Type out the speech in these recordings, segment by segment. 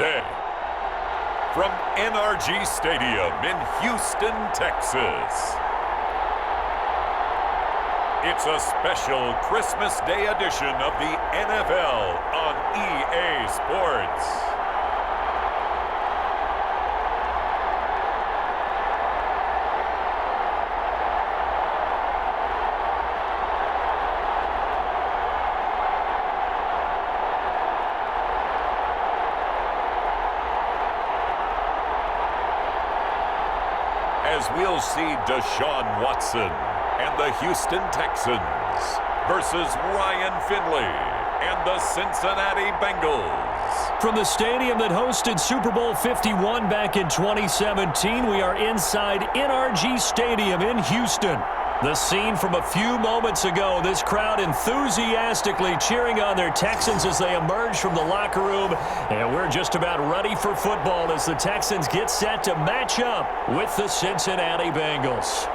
day. From NRG Stadium in Houston, Texas, it's a special Christmas Day edition of the NFL on EA Sports. As we'll see Deshaun Watson and the Houston Texans versus Ryan Finley and the Cincinnati Bengals. From the stadium that hosted Super Bowl 51 back in 2017, we are inside NRG Stadium in Houston. The scene from a few moments ago, this crowd enthusiastically cheering on their Texans as they emerge from the locker room. And we're just about ready for football as the Texans get set to match up with the Cincinnati Bengals.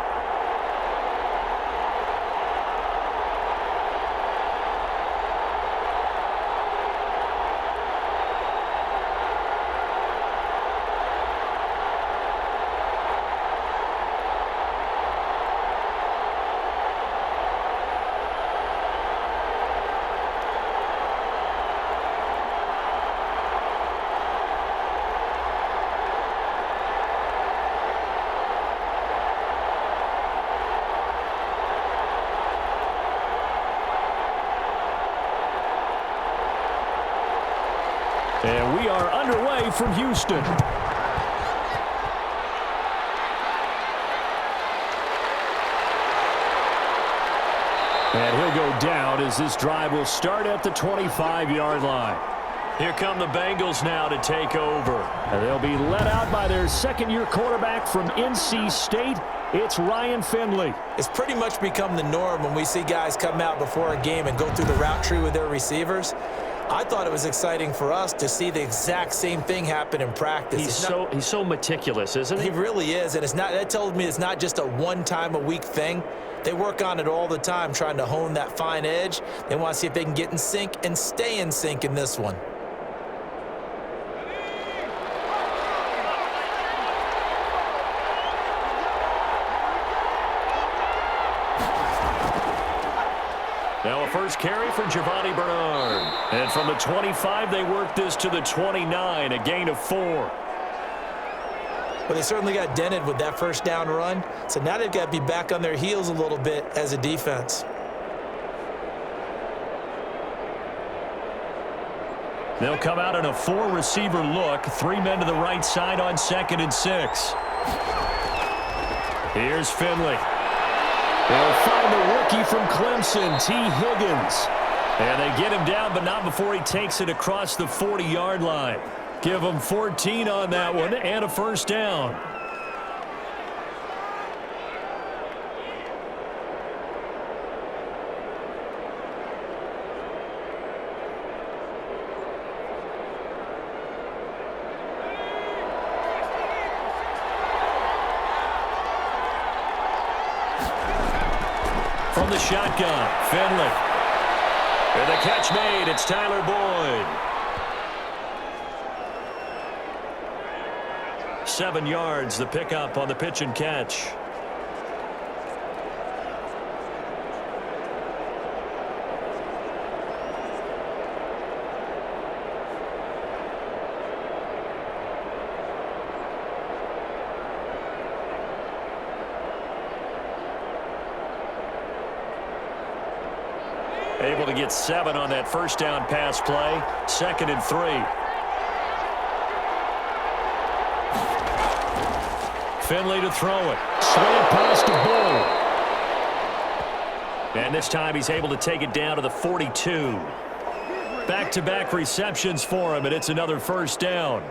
And we are underway from Houston. And he'll go down as this drive will start at the 25-yard line. Here come the Bengals now to take over. And they'll be led out by their second-year quarterback from NC State. It's Ryan Finley. It's pretty much become the norm when we see guys come out before a game and go through the route tree with their receivers. I thought it was exciting for us to see the exact same thing happen in practice. He's so meticulous, isn't he? He really is, and that tells me it's not just a one-time-a-week thing. They work on it all the time, trying to hone that fine edge. They want to see if they can get in sync and stay in sync in this one. Now a first carry for Giovanni Bernard. And from the 25, they work this to the 29, a gain of 4. Well, they certainly got dented with that first down run. So now they've got to be back on their heels a little bit as a defense. They'll come out in a 4-receiver look. 3 men to the right side on 2nd and 6. Here's Finley. They'll find the rookie from Clemson, T. Higgins. And they get him down, but not before he takes it across the 40-yard line. Give him 14 on that one and a first down. From the shotgun, Finley. And the catch made, it's Tyler Boyd. 7 yards, the pickup on the pitch and catch. Able to get 7 on that first down pass play. 2nd and 3. Finley to throw it. Slant pass to Bull. And this time he's able to take it down to the 42. Back-to-back receptions for him, and it's another first down.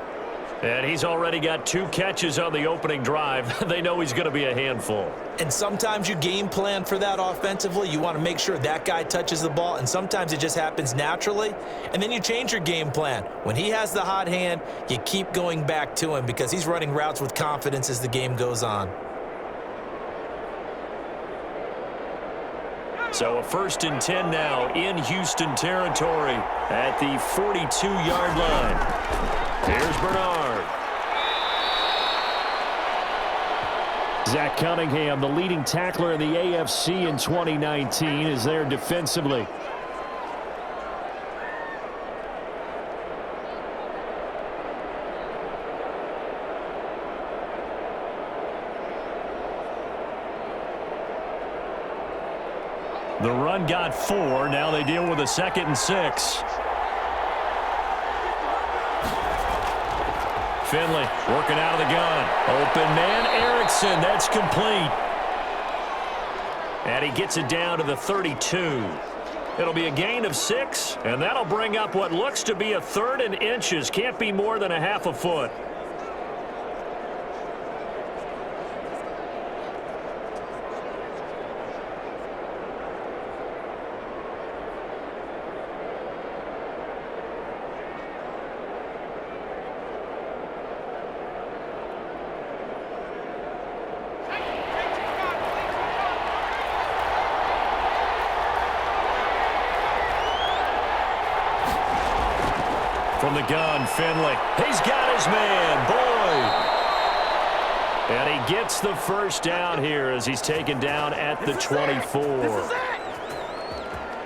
And he's already got 2 catches on the opening drive. They know he's going to be a handful. And sometimes you game plan for that offensively. You want to make sure that guy touches the ball, and sometimes it just happens naturally. And then you change your game plan. When he has the hot hand, you keep going back to him because he's running routes with confidence as the game goes on. So a 1st and 10 now in Houston territory at the 42-yard line. Here's Bernard. Zach Cunningham, the leading tackler in the AFC in 2019, is there defensively. The run got 4. Now they deal with a 2nd and 6. Finley working out of the gun. Open man, Erickson. That's complete. And he gets it down to the 32. It'll be a gain of 6, and that'll bring up what looks to be a 3rd and inches. Can't be more than a half a foot. From the gun, Finley. He's got his man, Boyd. And he gets the first down here as he's taken down at the 24.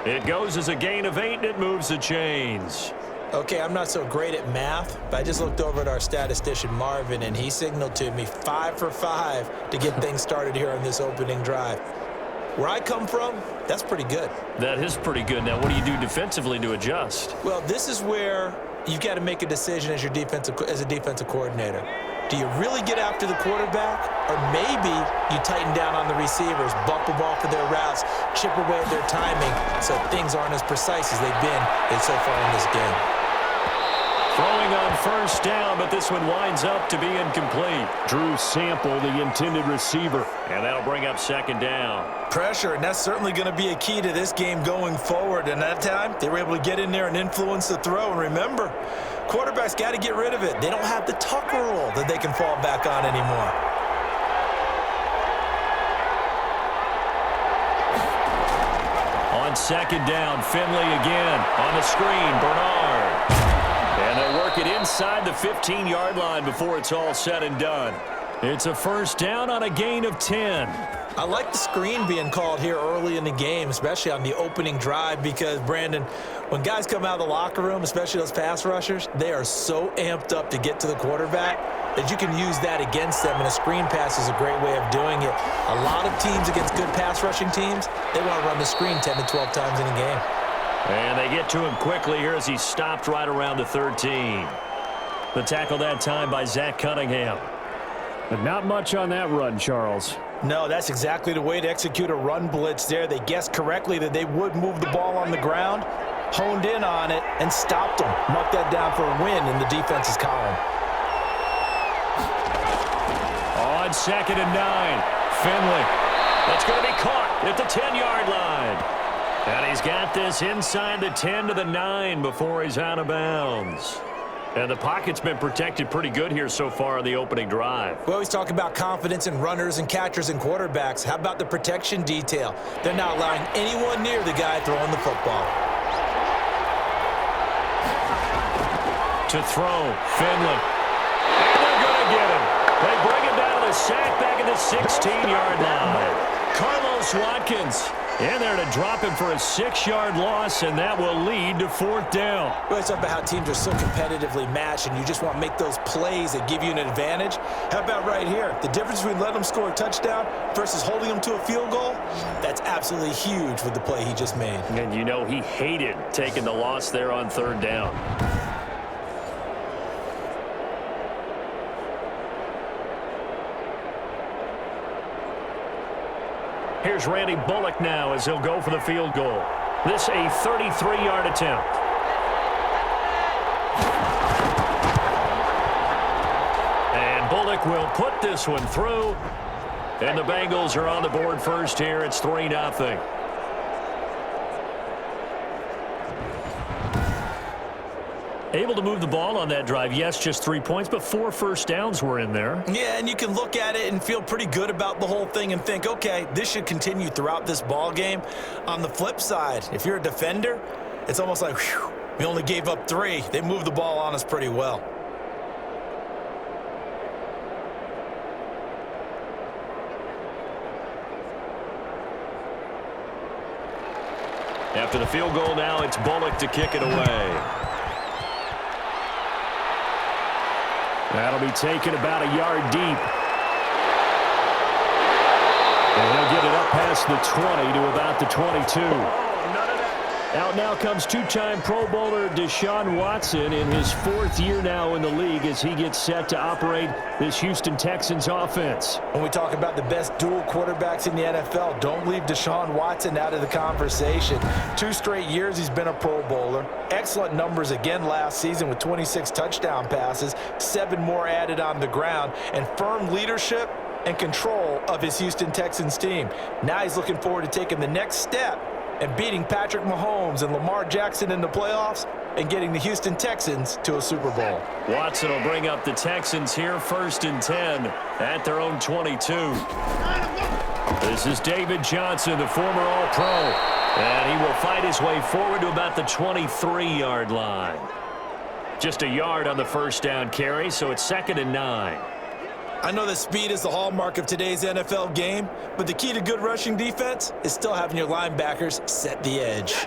It goes as a gain of 8, and it moves the chains. Okay, I'm not so great at math, but I just looked over at our statistician, Marvin, and he signaled to me 5 for 5 to get things started here on this opening drive. Where I come from, that's pretty good. That is pretty good. Now, what do you do defensively to adjust? Well, this is where you've got to make a decision as a defensive coordinator. Do you really get after the quarterback, or maybe you tighten down on the receivers, bump them off of their routes, chip away at their timing so things aren't as precise as they've been so far in this game? Throwing on first down, but this one winds up to be incomplete. Drew Sample, the intended receiver, and that'll bring up 2nd down. Pressure, and that's certainly going to be a key to this game going forward. And that time, they were able to get in there and influence the throw. And remember, quarterbacks got to get rid of it. They don't have the Tucker rule that they can fall back on anymore. On 2nd down, Finley again. On the screen, Bernard. And they'll work it inside the 15-yard line before it's all said and done. It's a first down on a gain of 10. I like the screen being called here early in the game, especially on the opening drive, because, Brandon, when guys come out of the locker room, especially those pass rushers, they are so amped up to get to the quarterback that you can use that against them, and a screen pass is a great way of doing it. A lot of teams against good pass rushing teams, they want to run the screen 10 to 12 times in a game. And they get to him quickly here as he stopped right around the 13. The tackle that time by Zach Cunningham. But not much on that run, Charles. No, that's exactly the way to execute a run blitz there. They guessed correctly that they would move the ball on the ground, honed in on it, and stopped them. Mark that down for a win in the defense's column. On 2nd and 9, Finley. That's going to be caught at the 10-yard line. And he's got this inside the 10 to the 9 before he's out of bounds. And the pocket's been protected pretty good here so far on the opening drive. We always talk about confidence in runners and catchers and quarterbacks. How about the protection detail? They're not allowing anyone near the guy throwing the football. To throw, Finley. And they're going to get him. They bring him down to the sack back at the 16-yard line. Carlos Watkins in there to drop him for a 6-yard loss, and that will lead to 4th down. We always talk about how teams are so competitively matched, and you just want to make those plays that give you an advantage. How about right here? The difference between letting them score a touchdown versus holding them to a field goal, that's absolutely huge with the play he just made. And you know he hated taking the loss there on 3rd down. Here's Randy Bullock now as he'll go for the field goal. This a 33-yard attempt. And Bullock will put this one through. And the Bengals are on the board first here. It's 3-0. Able to move the ball on that drive. Yes, just 3 points, but 4 first downs were in there. Yeah, and you can look at it and feel pretty good about the whole thing and think, okay, this should continue throughout this ball game. On the flip side, if you're a defender, it's almost like, whew, we only gave up 3. They moved the ball on us pretty well. After the field goal now, it's Bullock to kick it away. That'll be taken about a yard deep. And he'll get it up past the 20 to about the 22. Out now comes two-time Pro Bowler Deshaun Watson in his 4th year now in the league as he gets set to operate this Houston Texans offense. When we talk about the best dual quarterbacks in the NFL, don't leave Deshaun Watson out of the conversation. 2 straight years he's been a Pro Bowler. Excellent numbers again last season with 26 touchdown passes, 7 more added on the ground, and firm leadership and control of his Houston Texans team. Now he's looking forward to taking the next step and beating Patrick Mahomes and Lamar Jackson in the playoffs and getting the Houston Texans to a Super Bowl. Watson will bring up the Texans here, 1st and 10 at their own 22. This is David Johnson, the former All-Pro, and he will fight his way forward to about the 23-yard line. Just a yard on the first down carry, so it's 2nd and 9. I know that speed is the hallmark of today's NFL game, but the key to good rushing defense is still having your linebackers set the edge.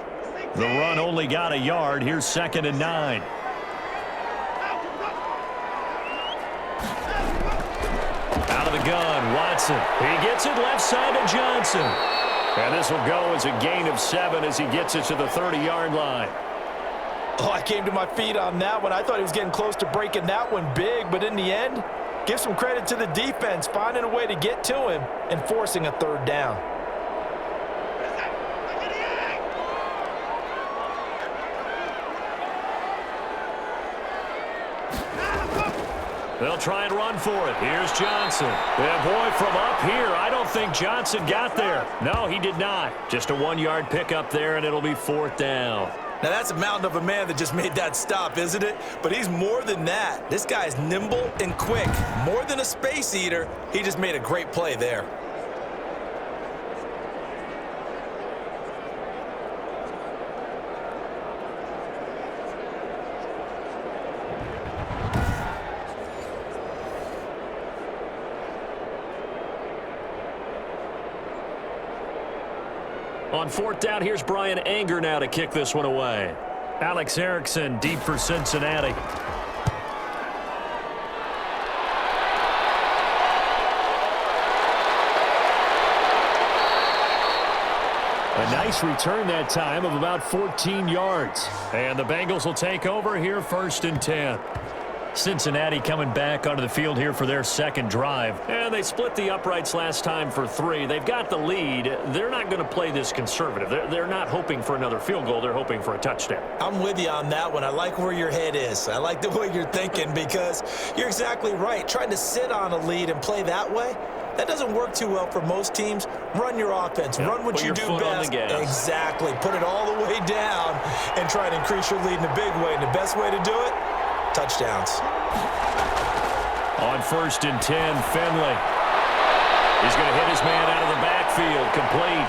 The run only got a yard. Here's 2nd and 9. Out of the gun, Watson. He gets it left side to Johnson. And this will go as a gain of 7 as he gets it to the 30-yard line. Oh, I came to my feet on that one. I thought he was getting close to breaking that one big, but in the end, give some credit to the defense, finding a way to get to him and forcing a 3rd down. They'll try and run for it. Here's Johnson. And boy, from up here, I don't think Johnson got there. No, he did not. Just a 1-yard pickup there, and it'll be 4th down. Now, that's a mountain of a man that just made that stop, isn't it? But he's more than that. This guy's nimble and quick. More than a space eater, he just made a great play there. On 4th down, here's Brian Anger now to kick this one away. Alex Erickson deep for Cincinnati. A nice return that time of about 14 yards. And the Bengals will take over here, 1st and 10. Cincinnati coming back onto the field here for their 2nd drive. And they split the uprights last time for 3. They've got the lead. They're not going to play this conservative. They're not hoping for another field goal. They're hoping for a touchdown. I'm with you on that one. I like where your head is. I like the way you're thinking because you're exactly right. Trying to sit on a lead and play that way, that doesn't work too well for most teams. Run your offense. Yep. Run what Put you your do foot best. on the gas. Exactly. Put it all the way down and try to increase your lead in a big way. And the best way to do it, touchdowns. On 1st and 10, Finley. He's going to hit his man out of the backfield, complete.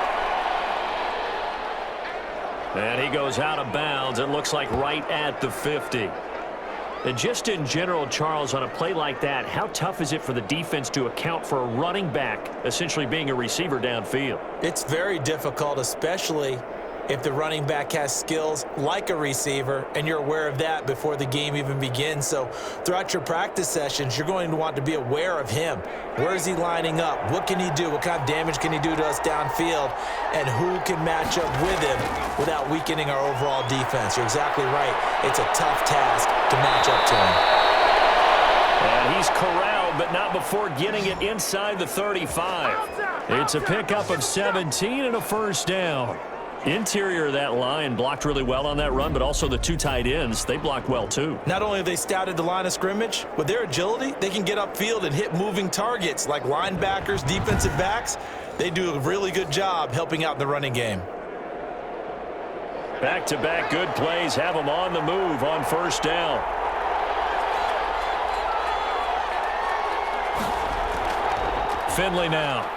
And he goes out of bounds. It looks like right at the 50. And just in general, Charles, on a play like that, how tough is it for the defense to account for a running back essentially being a receiver downfield? It's very difficult, especially if the running back has skills like a receiver, and you're aware of that before the game even begins. So throughout your practice sessions, you're going to want to be aware of him. Where is he lining up? What can he do? What kind of damage can he do to us downfield? And who can match up with him without weakening our overall defense? You're exactly right. It's a tough task to match up to him. And he's corralled, but not before getting it inside the 35. It's a pickup of 17 and a 1st down. Interior of that line blocked really well on that run, but also the 2 tight ends, they blocked well too. Not only have they scouted the line of scrimmage, with their agility, they can get upfield and hit moving targets like linebackers, defensive backs. They do a really good job helping out in the running game. Back-to-back good plays have them on the move on 1st down. Finley now.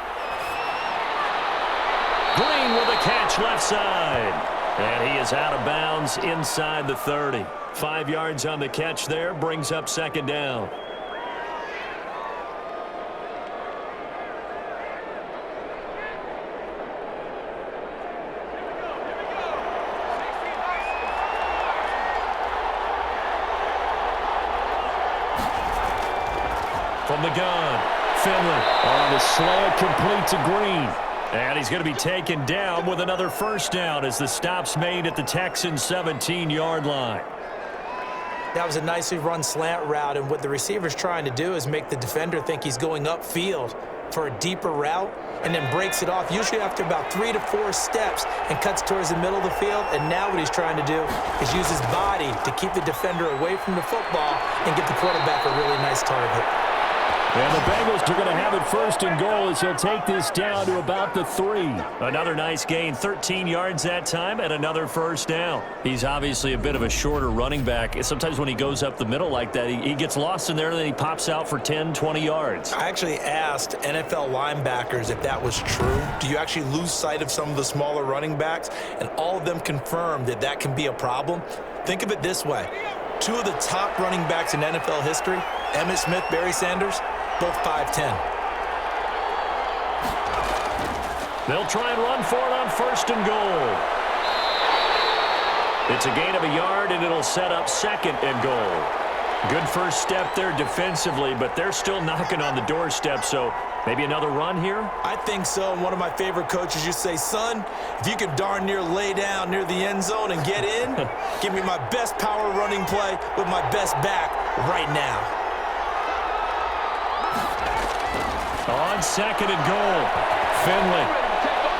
Green with a catch left side. And he is out of bounds inside the 30. 5 yards on the catch there, brings up 2nd down. From the gun, Finley on the slant, complete to Green. And he's going to be taken down with another first down as the stop's made at the Texans' 17-yard line. That was a nicely run slant route, and what the receiver's trying to do is make the defender think he's going upfield for a deeper route and then breaks it off, usually after about 3 to 4 steps, and cuts towards the middle of the field. And now what he's trying to do is use his body to keep the defender away from the football and get the quarterback a really nice target. And the Bengals are going to have it first and goal as he'll take this down to about the 3. Another nice gain, 13 yards that time, and another first down. He's obviously a bit of a shorter running back. Sometimes when he goes up the middle like that, he gets lost in there, and then he pops out for 10, 20 yards. I actually asked NFL linebackers if that was true. Do you actually lose sight of some of the smaller running backs? And all of them confirmed that that can be a problem. Think of it this way. 2 of the top running backs in NFL history, Emmitt Smith, Barry Sanders, both 5'10". They'll try and run for it on first and goal. It's a gain of a yard, and it'll set up second and goal. Good first step there defensively, but they're still knocking on the doorstep, so maybe another run here? I think so. And one of my favorite coaches used to say, son, if you can darn near lay down near the end zone and get in, give me my best power running play with my best back right now. On second and goal, Finley.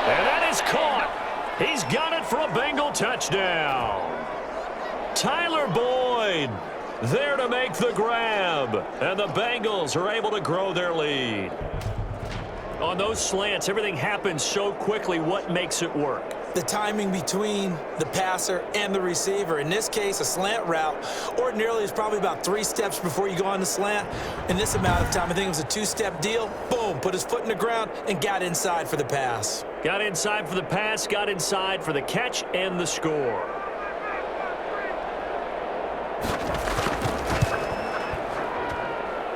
And that is caught. He's got it for a Bengal touchdown. Tyler Boyd there to make the grab. And the Bengals are able to grow their lead. On those slants, everything happens so quickly. What makes it work? The timing between the passer and the receiver. In this case, a slant route ordinarily is probably about 3 steps before you go on the slant. In this amount of time, I think it was a 2-step deal. Boom, put his foot in the ground and got inside for the pass. Got inside for the pass, got inside for the catch and the score.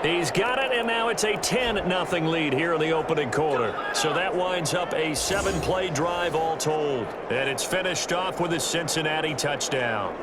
He's got it, and now it's a 10-0 lead here in the opening quarter. So that winds up a 7-play drive all told. And it's finished off with a Cincinnati touchdown.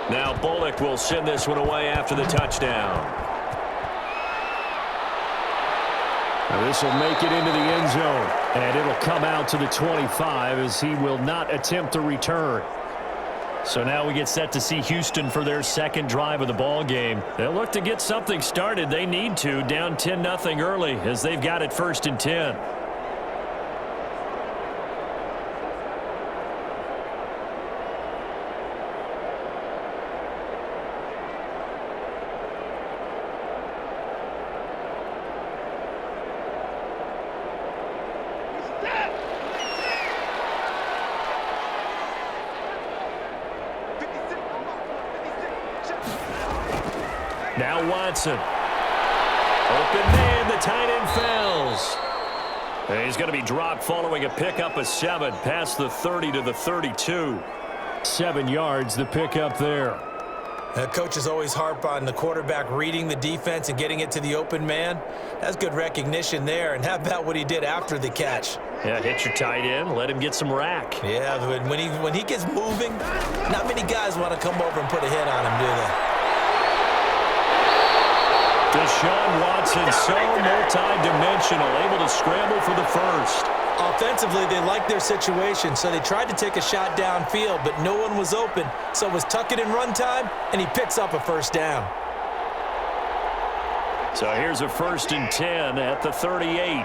Now Bullock will send this one away after the touchdown. Now this will make it into the end zone, and it'll come out to the 25 as he will not attempt a return. So now we get set to see Houston for their second drive of the ball game. They'll look to get something started. They need to, down 10-0 early as they've got it 1st and 10. Now Watson. Open man, the tight end falls. And he's going to be dropped following a pickup of 7 past the 30 to the 32. 7 yards, the pickup there. Coaches always harp on the quarterback reading the defense and getting it to the open man. That's good recognition there. And how about what he did after the catch? Yeah, hit your tight end, let him get some rack. Yeah, when he gets moving, not many guys want to come over and put a hit on him, do they? Deshaun Watson, so multi-dimensional, able to scramble for the first. Offensively, they liked their situation, so they tried to take a shot downfield, but no one was open. So it was tuck it in run time, and he picks up a first down. So here's a 1st and 10 at the 38.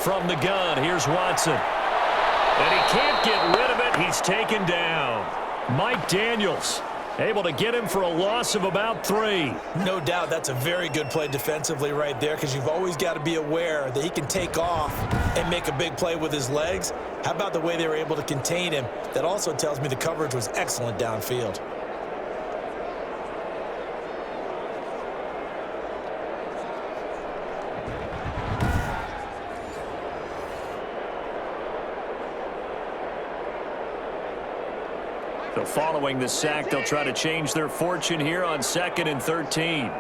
From the gun, here's Watson. And he can't get rid of it. He's taken down. Mike Daniels Able to get him for a loss of about 3. No doubt that's a very good play defensively right there, because you've always got to be aware that he can take off and make a big play with his legs. How about the way they were able to contain him? That also tells me the coverage was excellent downfield. So following the sack, they'll try to change their fortune here on 2nd and 13.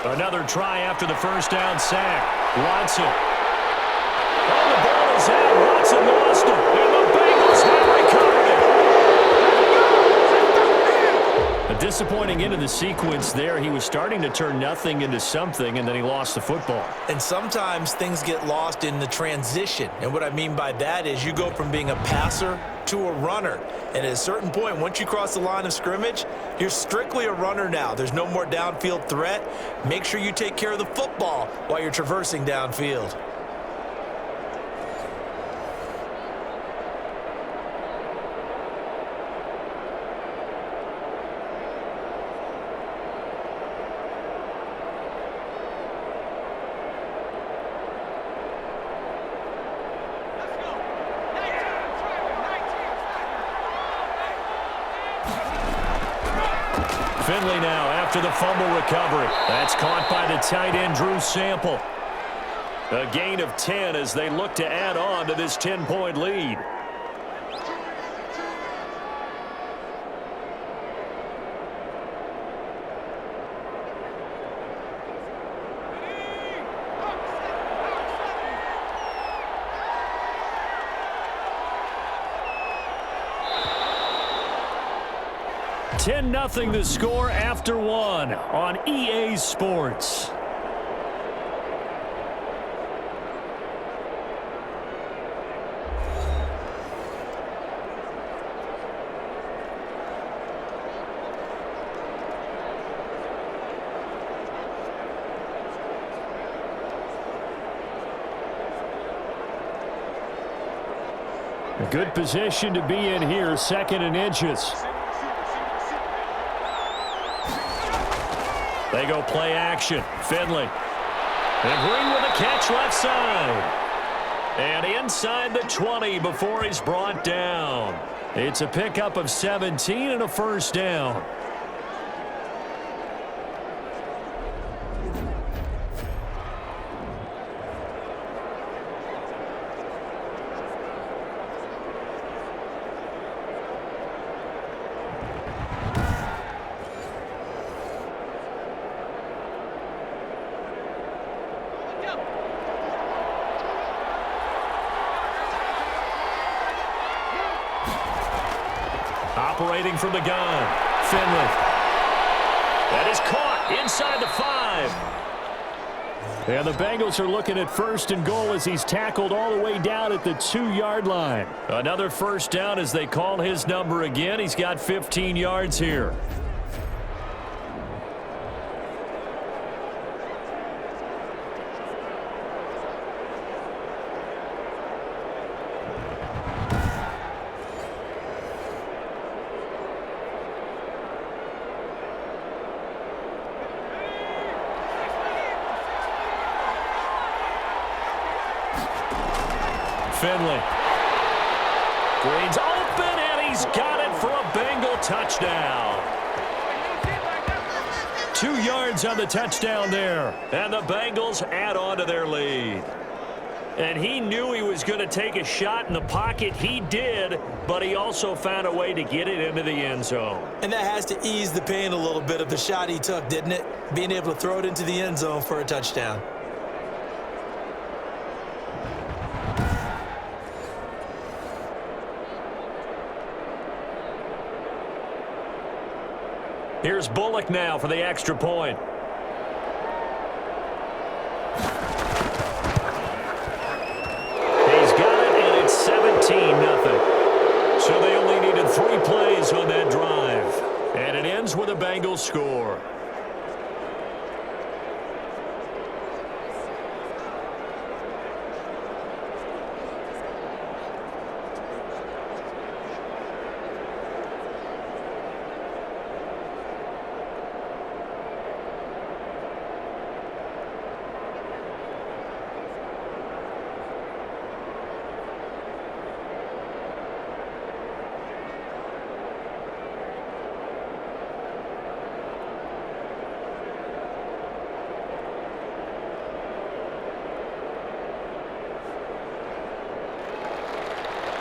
Another try after the first down sack. Watson. Oh, the ball is out. Watson lost it. And the Bengals have recovered it. A disappointing end of the sequence there. He was starting to turn nothing into something, and then he lost the football. And sometimes things get lost in the transition. And what I mean by that is you go from being a passer to a runner. And at a certain point, once you cross the line of scrimmage, you're strictly a runner now. There's no more downfield threat. Make sure you take care of the football while you're traversing downfield. Finley now after the fumble recovery. That's caught by the tight end, Drew Sample. A gain of 10 as they look to add on to this 10-point lead. Nothing the score after 1 on EA Sports. A good position to be in here, 2nd and inches. They go play action. Finley. And Green with a catch left side. And inside the 20 before he's brought down. It's a pickup of 17 and a first down. Operating from the gun, Finley. That is caught inside the 5. And the Bengals are looking at 1st and goal as he's tackled all the way down at the 2-yard line. Another first down as they call his number again. He's got 15 yards here. Finley. Green's open, and he's got it for a Bengal touchdown. 2 yards on the touchdown there. And the Bengals add on to their lead. And he knew he was going to take a shot in the pocket. He did, but he also found a way to get it into the end zone. And that has to ease the pain a little bit of the shot he took, didn't it? Being able to throw it into the end zone for a touchdown. Here's Bullock now for the extra point. He's got it, and it's 17-0. So they only needed 3 plays on that drive. And it ends with a Bengals score.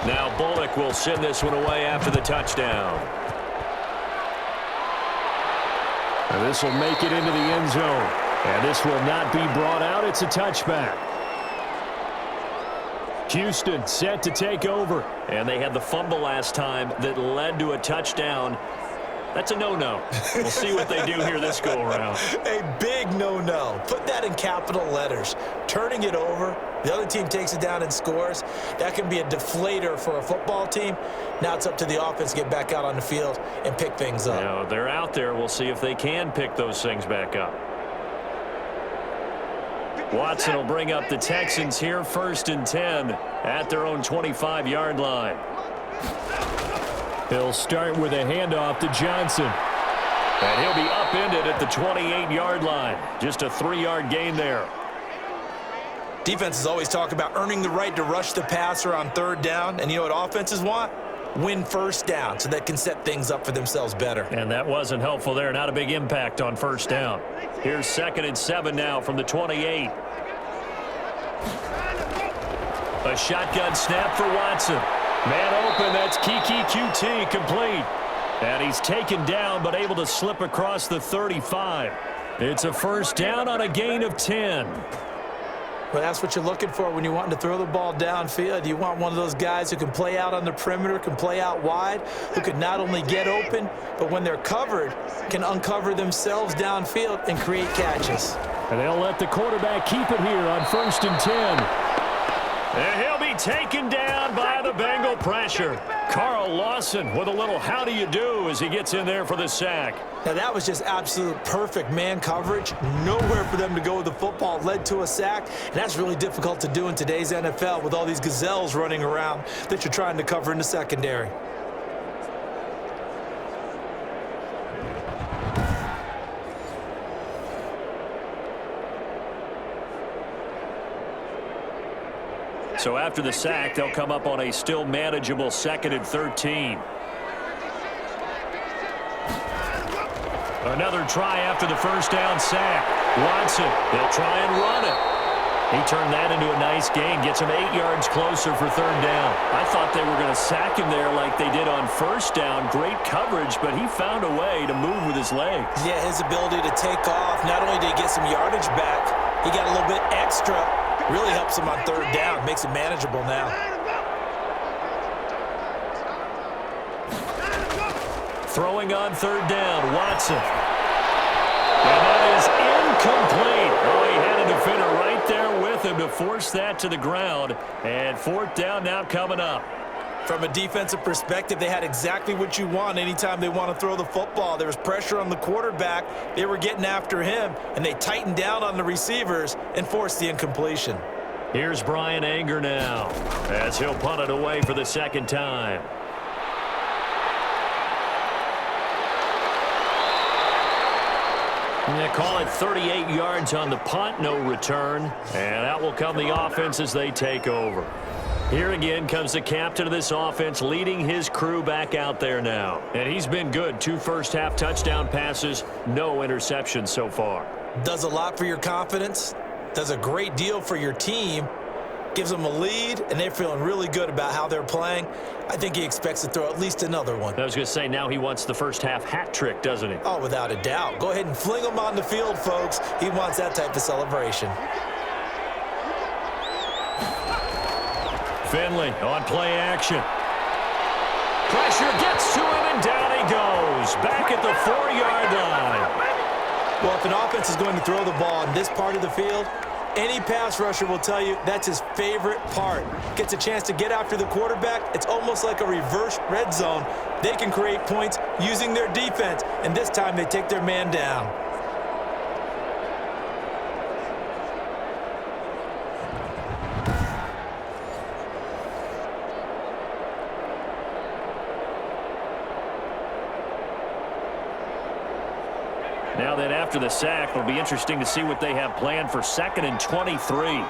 Now Bullock will send this one away after the touchdown. And this will make it into the end zone. And this will not be brought out. It's a touchback. Houston set to take over. And they had the fumble last time that led to a touchdown. That's a no-no. We'll see what they do here this go-around. A big no-no. Put that in capital letters. Turning it over, the other team takes it down and scores. That can be a deflator for a football team. Now it's up to the offense to get back out on the field and pick things up. Now, they're out there. We'll see if they can pick those things back up. Watson will bring up the Texans here, 1st and 10 at their own 25-yard line. He'll start with a handoff to Johnson. And he'll be upended at the 28-yard line. Just a 3-yard gain there. Defenses always talk about earning the right to rush the passer on 3rd down. And you know what offenses want? Win 1st down so they can set things up for themselves better. And that wasn't helpful there. Not a big impact on 1st down. Here's 2nd and 7 now from the 28. A shotgun snap for Watson. Man open, that's Kiki QT complete. And he's taken down but able to slip across the 35. It's a 1st down on a gain of 10. Well, that's what you're looking for when you're wanting to throw the ball downfield. You want one of those guys who can play out on the perimeter, can play out wide, who can not only get open, but when they're covered, can uncover themselves downfield and create catches. And they'll let the quarterback keep it here on 1st and 10. And he'll be taken down by the Bengal pressure. Carl Lawson with a little how do you do as he gets in there for the sack. Now that was just absolute perfect man coverage. Nowhere for them to go with the football. Led to a sack. And that's really difficult to do in today's NFL with all these gazelles running around that you're trying to cover in the secondary. So after the sack, they'll come up on a still manageable 2nd and 13. Another try after the 1st down sack. Watson, they'll try and run it. He turned that into a nice gain, gets him 8 yards closer for 3rd down. I thought they were going to sack him there like they did on 1st down. Great coverage, but he found a way to move with his legs. Yeah, his ability to take off. Not only did he get some yardage back, he got a little bit extra. Really helps him on 3rd down. Makes it manageable now. Throwing on 3rd down, Watson. And that is incomplete. Oh, he had a defender right there with him to force that to the ground. And 4th down now coming up. From a defensive perspective, they had exactly what you want anytime they want to throw the football. There was pressure on the quarterback. They were getting after him, and they tightened down on the receivers and forced the incompletion. Here's Brian Anger now as he'll punt it away for the 2nd time. They call it 38 yards on the punt, no return. And out will come the offense as they take over. Here again comes the captain of this offense leading his crew back out there now. And he's been good. 2 first-half touchdown passes, no interceptions so far. Does a lot for your confidence. Does a great deal for your team. Gives them a lead, and they're feeling really good about how they're playing. I think he expects to throw at least another one. I was going to say, now he wants the first-half hat trick, doesn't he? Oh, without a doubt. Go ahead and fling him on the field, folks. He wants that type of celebration. Finley on play action. Pressure gets to him, and down he goes. Back at the 4-yard line. Well, if an offense is going to throw the ball in this part of the field, any pass rusher will tell you that's his favorite part. Gets a chance to get after the quarterback. It's almost like a reverse red zone. They can create points using their defense, and this time they take their man down. Now that after the sack, it'll be interesting to see what they have planned for 2nd and 23.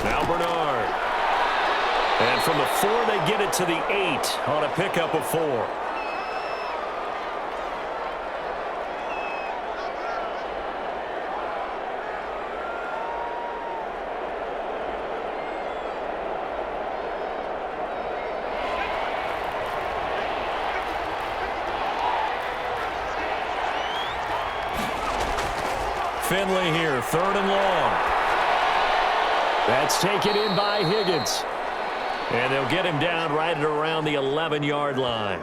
Now Bernard. And from the 4, they get it to the 8 on a pickup of 4. Finley here, 3rd and long. That's taken in by Higgins. And they'll get him down right at around the 11-yard line.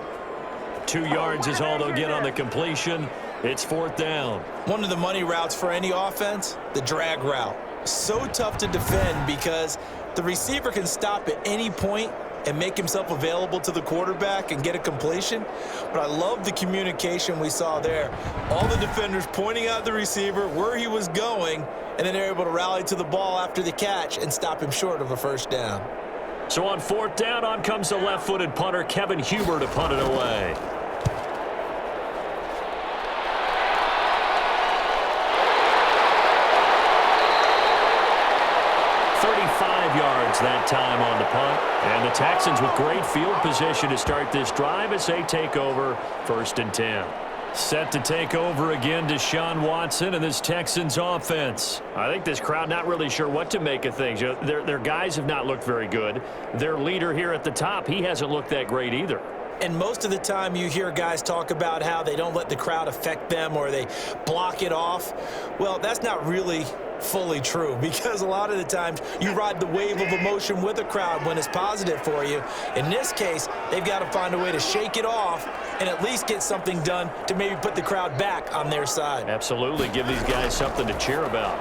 2 yards is all they'll get on the completion. It's 4th down. One of the money routes for any offense, the drag route. So tough to defend because the receiver can stop at any point and make himself available to the quarterback and get a completion. But I love the communication we saw there. All the defenders pointing out the receiver, where he was going, and then they're able to rally to the ball after the catch and stop him short of a 1st down. So on 4th down, on comes the left-footed punter, Kevin Huber, to punt it away. 35 yards that time on the punt. And the Texans with great field position to start this drive as they take over 1st and 10. Set to take over again, Deshaun Watson and this Texans offense. I think this crowd not really sure what to make of things. You know, their guys have not looked very good. Their leader here at the top, he hasn't looked that great either. And most of the time you hear guys talk about how they don't let the crowd affect them or they block it off. Well, that's not really fully true because a lot of the times you ride the wave of emotion with a crowd when it's positive for you. In this case, they've got to find a way to shake it off and at least get something done to maybe put the crowd back on their side. Absolutely. Give these guys something to cheer about.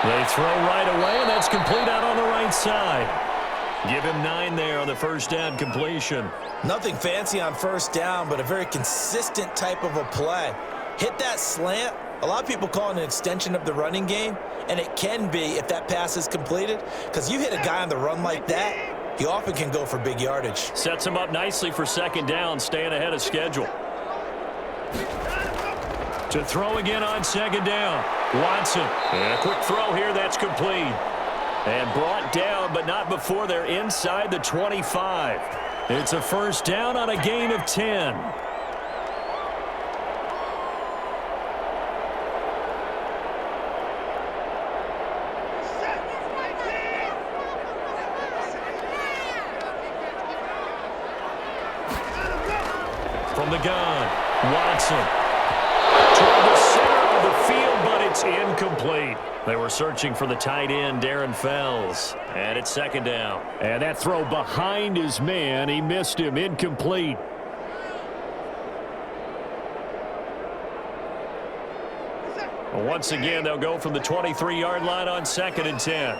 They throw right away, and that's complete out on the right side. Give him 9 there on the 1st down completion. Nothing fancy on 1st down, but a very consistent type of a play. Hit that slant. A lot of people call it an extension of the running game, and it can be if that pass is completed, because you hit a guy on the run like that, he often can go for big yardage. Sets him up nicely for 2nd down, staying ahead of schedule. To throw again on 2nd down. Watson. And a quick throw here, that's complete. And brought down, but not before they're inside the 25. It's a 1st down on a gain of 10. From the gun, Watson. Toward the center of the field, but it's incomplete. They were searching for the tight end, Darren Fells. And it's 2nd down. And that throw behind his man, he missed him, incomplete. Once again, they'll go from the 23-yard line on 2nd and 10.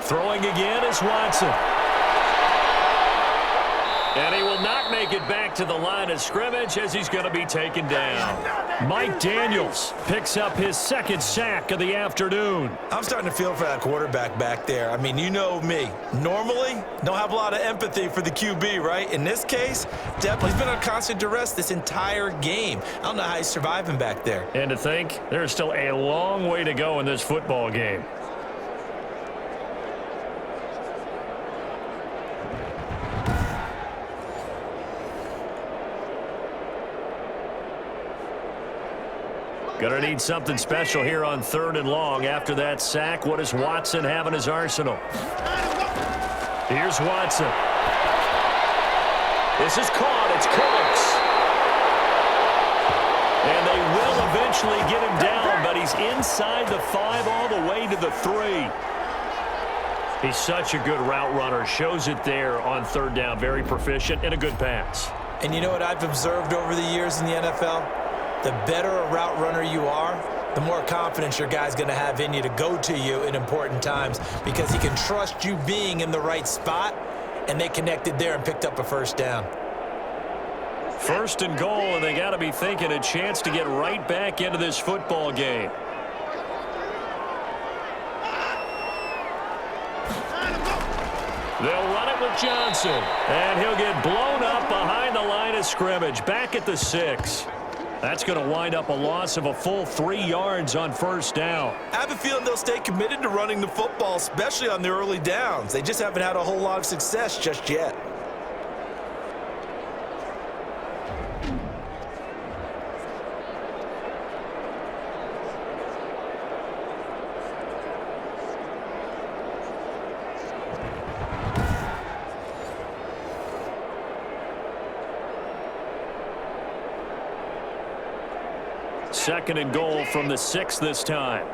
Throwing again is Watson. And he will not make it back to the line of scrimmage as he's going to be taken down. Mike Daniels picks up his 2nd sack of the afternoon. I'm starting to feel for that quarterback back there. I mean, you know me. Normally, don't have a lot of empathy for the QB, right? In this case, definitely he's been on constant duress this entire game. I don't know how he's surviving back there. And to think, there's still a long way to go in this football game. Going to need something special here on 3rd and long. After that sack, what does Watson have in his arsenal? Here's Watson. This is caught. It's Cooks. And they will eventually get him down, but he's inside the 5 all the way to the 3. He's such a good route runner. Shows it there on 3rd down. Very proficient and a good pass. And you know what I've observed over the years in the NFL? The better a route runner you are, the more confidence your guy's going to have in you to go to you in important times because he can trust you being in the right spot, and they connected there and picked up a 1st down. 1st and goal, and they got to be thinking a chance to get right back into this football game. They'll run it with Johnson, and he'll get blown up behind the line of scrimmage, back at the 6. That's going to wind up a loss of a full 3 yards on 1st down. I have a feeling they'll stay committed to running the football, especially on the early downs. They just haven't had a whole lot of success just yet. 2nd and goal from the 6 this time.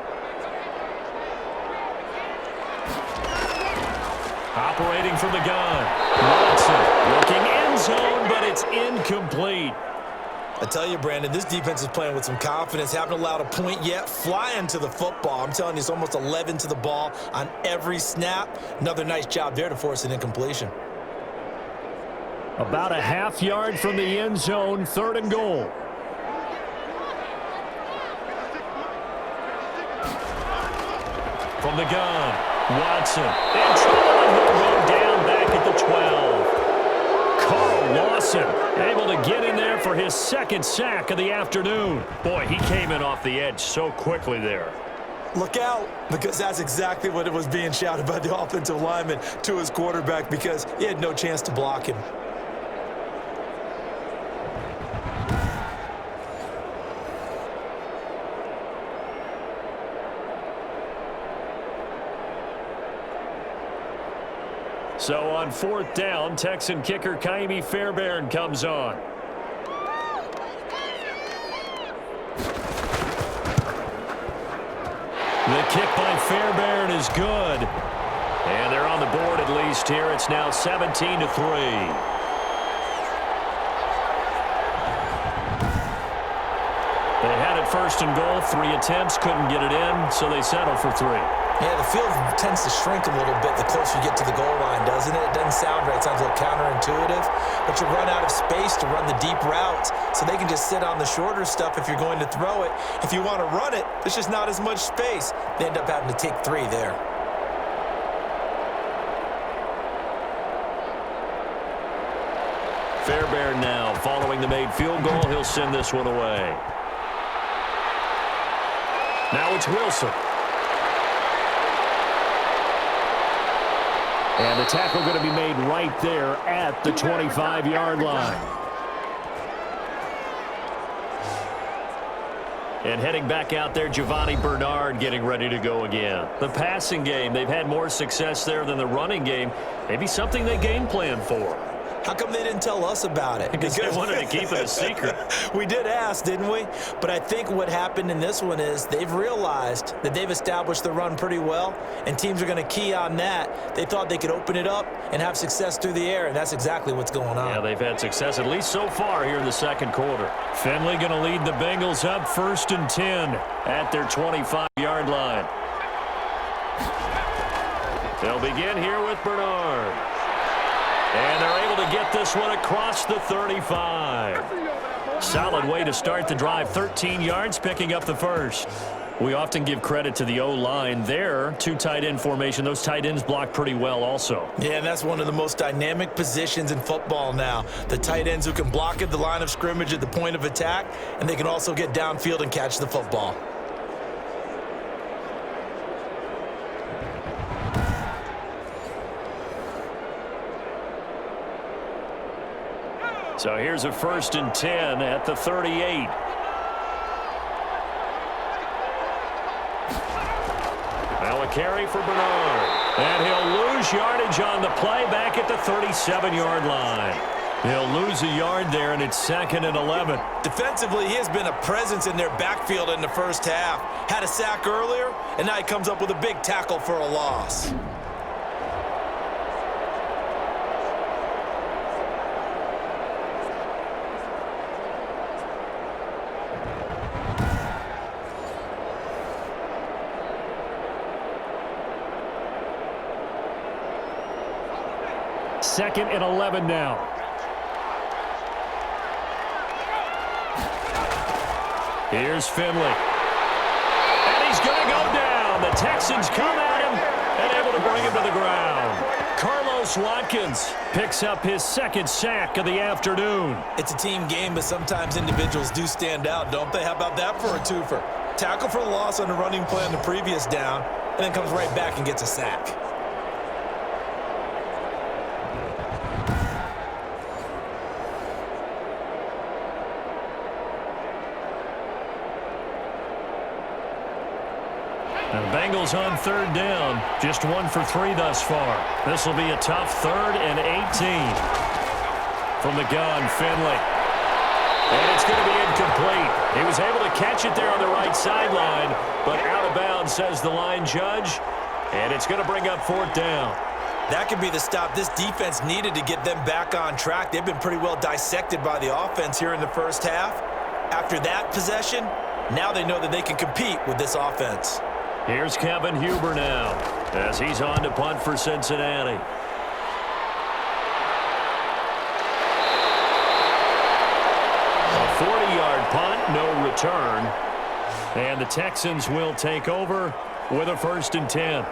Operating from the gun. Watson looking end zone, but it's incomplete. I tell you, Brandon, this defense is playing with some confidence. Haven't allowed a point yet. Flying to the football. I'm telling you, it's almost 11 to the ball on every snap. Another nice job there to force an incompletion. About a half yard from the end zone, 3rd and goal. From the gun, Watson. In trouble, and he'll go down back at the 12. Carl Lawson able to get in there for his 2nd sack of the afternoon. Boy, he came in off the edge so quickly there. Look out, because that's exactly what it was being shouted by the offensive lineman to his quarterback, because he had no chance to block him. So on 4th down, Texan kicker Kaimi Fairbairn comes on. The kick by Fairbairn is good. And they're on the board at least here. It's now 17-3. They had it 1st and goal. 3 attempts, couldn't get it in, so they settle for 3. Yeah, the field tends to shrink a little bit the closer you get to the goal line, doesn't it? It doesn't sound right. It sounds a little counterintuitive. But you run out of space to run the deep routes, so they can just sit on the shorter stuff if you're going to throw it. If you want to run it, there's just not as much space. They end up having to take 3 there. Fairbairn now following the made field goal. He'll send this one away. Now it's Wilson. And the tackle going to be made right there at the 25-yard line. And heading back out there, Giovanni Bernard getting ready to go again. The passing game, they've had more success there than the running game. Maybe something they game plan for. How come they didn't tell us about it? Because they wanted to keep it a secret. We did ask, didn't we? But I think what happened in this one is they've realized that they've established the run pretty well, and teams are going to key on that. They thought they could open it up and have success through the air, and that's exactly what's going on. Yeah, they've had success, at least so far here in the 2nd quarter. Finley going to lead the Bengals up 1st and 10 at their 25-yard line. They'll begin here with Bernard. And they're able to get this one across the 35. Solid way to start the drive. 13 yards, picking up the 1st. We often give credit to the O-line there. 2 tight end formation. Those tight ends block pretty well also. Yeah, and that's one of the most dynamic positions in football now. The tight ends who can block at the line of scrimmage at the point of attack, and they can also get downfield and catch the football. So here's a 1st and 10 at the 38. Now a carry for Bernard. And he'll lose yardage on the play back at the 37-yard line. He'll lose a yard there, and it's 2nd and 11. Defensively, he has been a presence in their backfield in the 1st half. Had a sack earlier, and now he comes up with a big tackle for a loss. Second and 11 now. Here's Finley. And he's going to go down. The Texans come at him and able to bring him to the ground. Carlos Watkins picks up his 2nd sack of the afternoon. It's a team game, but sometimes individuals do stand out, don't they? How about that for a twofer? Tackle for the loss on the running play on the previous down, and then comes right back and gets a sack. And the Bengals on 3rd down. Just 1 for 3 thus far. This will be a tough 3rd and 18. From the gun, Finley. And it's going to be incomplete. He was able to catch it there on the right sideline, but out of bounds, says the line judge, and it's going to bring up fourth down. That could be the stop this defense needed to get them back on track. They've been pretty well dissected by the offense here in the first half. After that possession, now they know that they can compete with this offense. Here's Kevin Huber now as he's on to punt for Cincinnati. A 40-yard punt, no return. And the Texans will take over with a 1st and 10.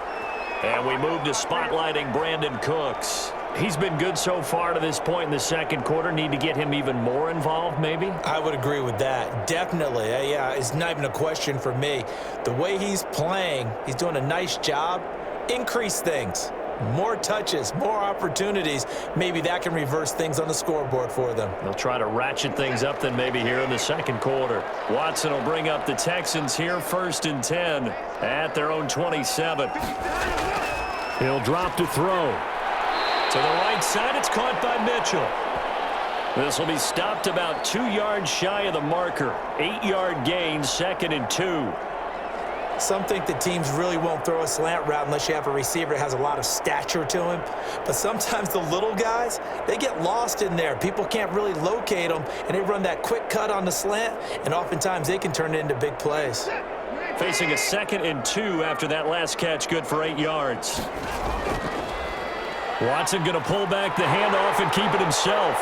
And we move to spotlighting Brandon Cooks. He's been good so far to this point in the second quarter. Need to get him even more involved, maybe? I would agree with that. Definitely. Yeah, it's not even a question for me. The way he's playing, he's doing a nice job. Increase things. More touches, more opportunities. Maybe that can reverse things on the scoreboard for them. They'll try to ratchet things up then maybe here in the second quarter. Watson will bring up the Texans here 1st and 10 at their own 27. He'll drop to throw. To the right side, it's caught by Mitchell. This will be stopped about 2 yards shy of the marker. 8-yard gain, 2nd and 2. Some think that teams really won't throw a slant route unless you have a receiver that has a lot of stature to him. But sometimes the little guys, they get lost in there. People can't really locate them, and they run that quick cut on the slant, and oftentimes they can turn it into big plays. Facing a 2nd and 2 after that last catch, good for 8 yards. Watson going to pull back the handoff and keep it himself.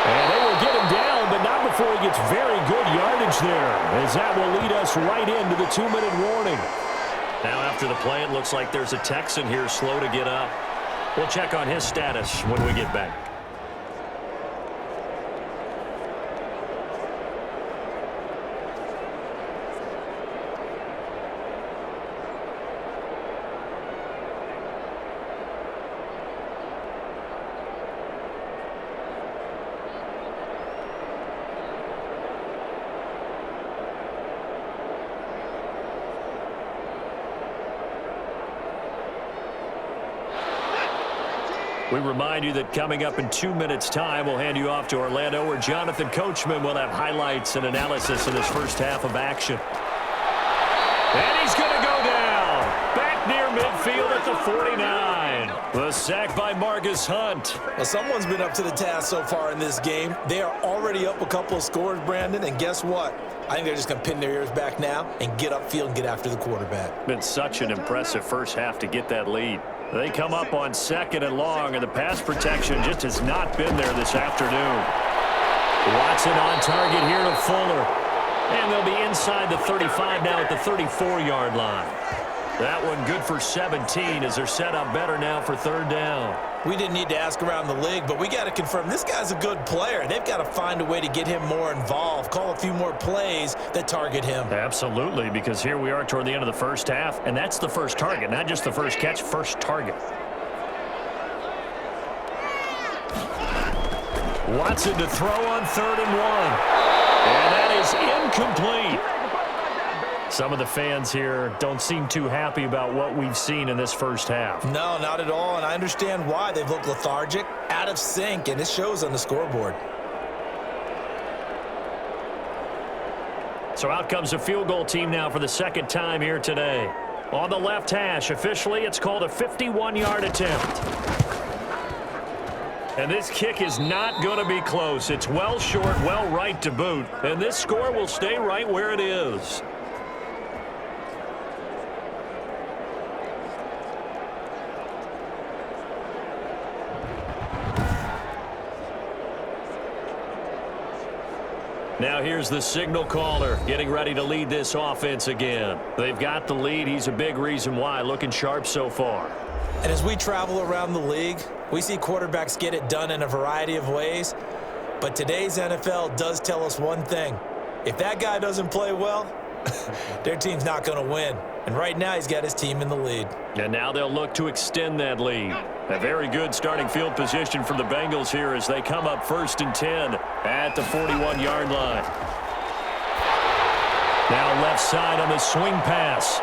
And they will get him down, but not before he gets very good yardage there, as that will lead us right into the 2-minute warning. Now after the play, it looks like there's a Texan here slow to get up. We'll check on his status when we get back. We remind you that coming up in 2 minutes' time, we'll hand you off to Orlando, where Jonathan Coachman will have highlights and analysis in this first half of action. And he's going to go down. Back near midfield at the 49. The sack by Marcus Hunt. Well, someone's been up to the task so far in this game. They are already up a couple of scores, Brandon, and guess what? I think they're just going to pin their ears back now and get upfield and get after the quarterback. Been such an impressive first half to get that lead. They come up on 2nd and long, and the pass protection just has not been there this afternoon. Watson on target here to Fuller. And they'll be inside the 35 now at the 34-yard line. That one good for 17 as they're set up better now for 3rd down. We didn't need to ask around the league, but we got to confirm this guy's a good player. They've got to find a way to get him more involved, call a few more plays that target him. Absolutely, because here we are toward the end of the first half, and that's the first target, not just the first catch, first target. Watson to throw on 3rd and 1. And that is incomplete. Some of the fans here don't seem too happy about what we've seen in this first half. No, not at all, and I understand why. They've looked lethargic, out of sync, and it shows on the scoreboard. So out comes a field goal team now for the 2nd time here today. On the left hash, officially, it's called a 51-yard attempt. And this kick is not going to be close. It's well short, well right to boot, and this score will stay right where it is. Now here's the signal caller getting ready to lead this offense again. They've got the lead. He's a big reason why. Looking sharp so far. And as we travel around the league, we see quarterbacks get it done in a variety of ways. But today's NFL does tell us one thing. If that guy doesn't play well, their team's not going to win. And right now he's got his team in the lead. And now they'll look to extend that lead. A very good starting field position for the Bengals here as they come up 1st and 10 at the 41-yard line. Now left side on the swing pass.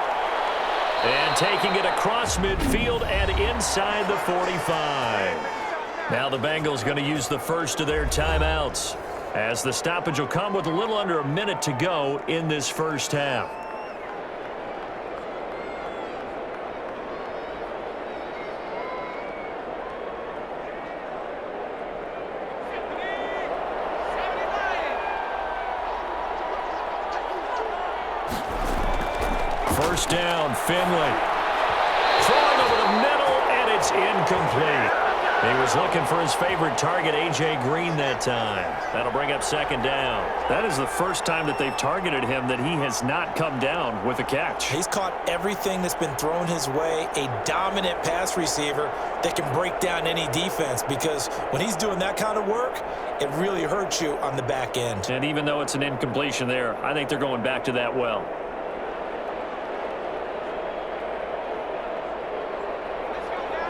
And taking it across midfield and inside the 45. Now the Bengals going to use the first of their timeouts. as the stoppage will come with a little under a minute to go in this first half. First down, Finley. Throwing over the middle, and it's incomplete. He was looking for his favorite target, A.J. Green, that time. That'll bring up second down. That is the first time that they've targeted him that he has not come down with a catch. He's caught everything that's been thrown his way, a dominant pass receiver that can break down any defense, because when he's doing that kind of work, it really hurts you on the back end. And even though it's an incompletion there, I think they're going back to that well.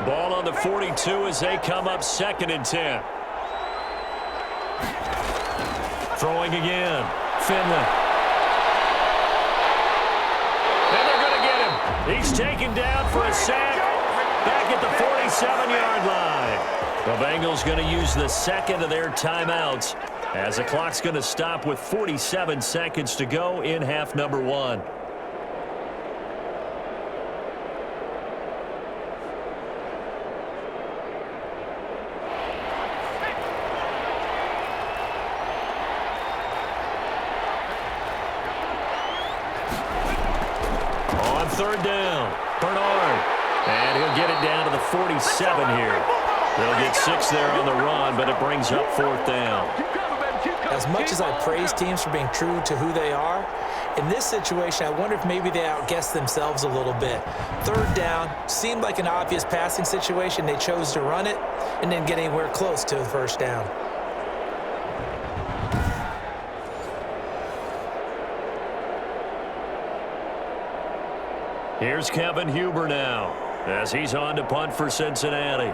Ball on the 42 as they come up 2nd and 10. Throwing again. Finley. And they're going to get him. He's taken down for a sack. Back at the 47-yard line. The Bengals going to use the second of their timeouts as the clock's going to stop with 47 seconds to go in half number 1. Third down, Bernard, and he'll get it down to the 47 here. They'll get 6 there on the run, but it brings up 4th down. As much as I praise teams for being true to who they are, in this situation, I wonder if maybe they outguessed themselves a little bit. 3rd down seemed like an obvious passing situation. They chose to run it and didn't get anywhere close to the first down. Here's Kevin Huber now as he's on to punt for Cincinnati.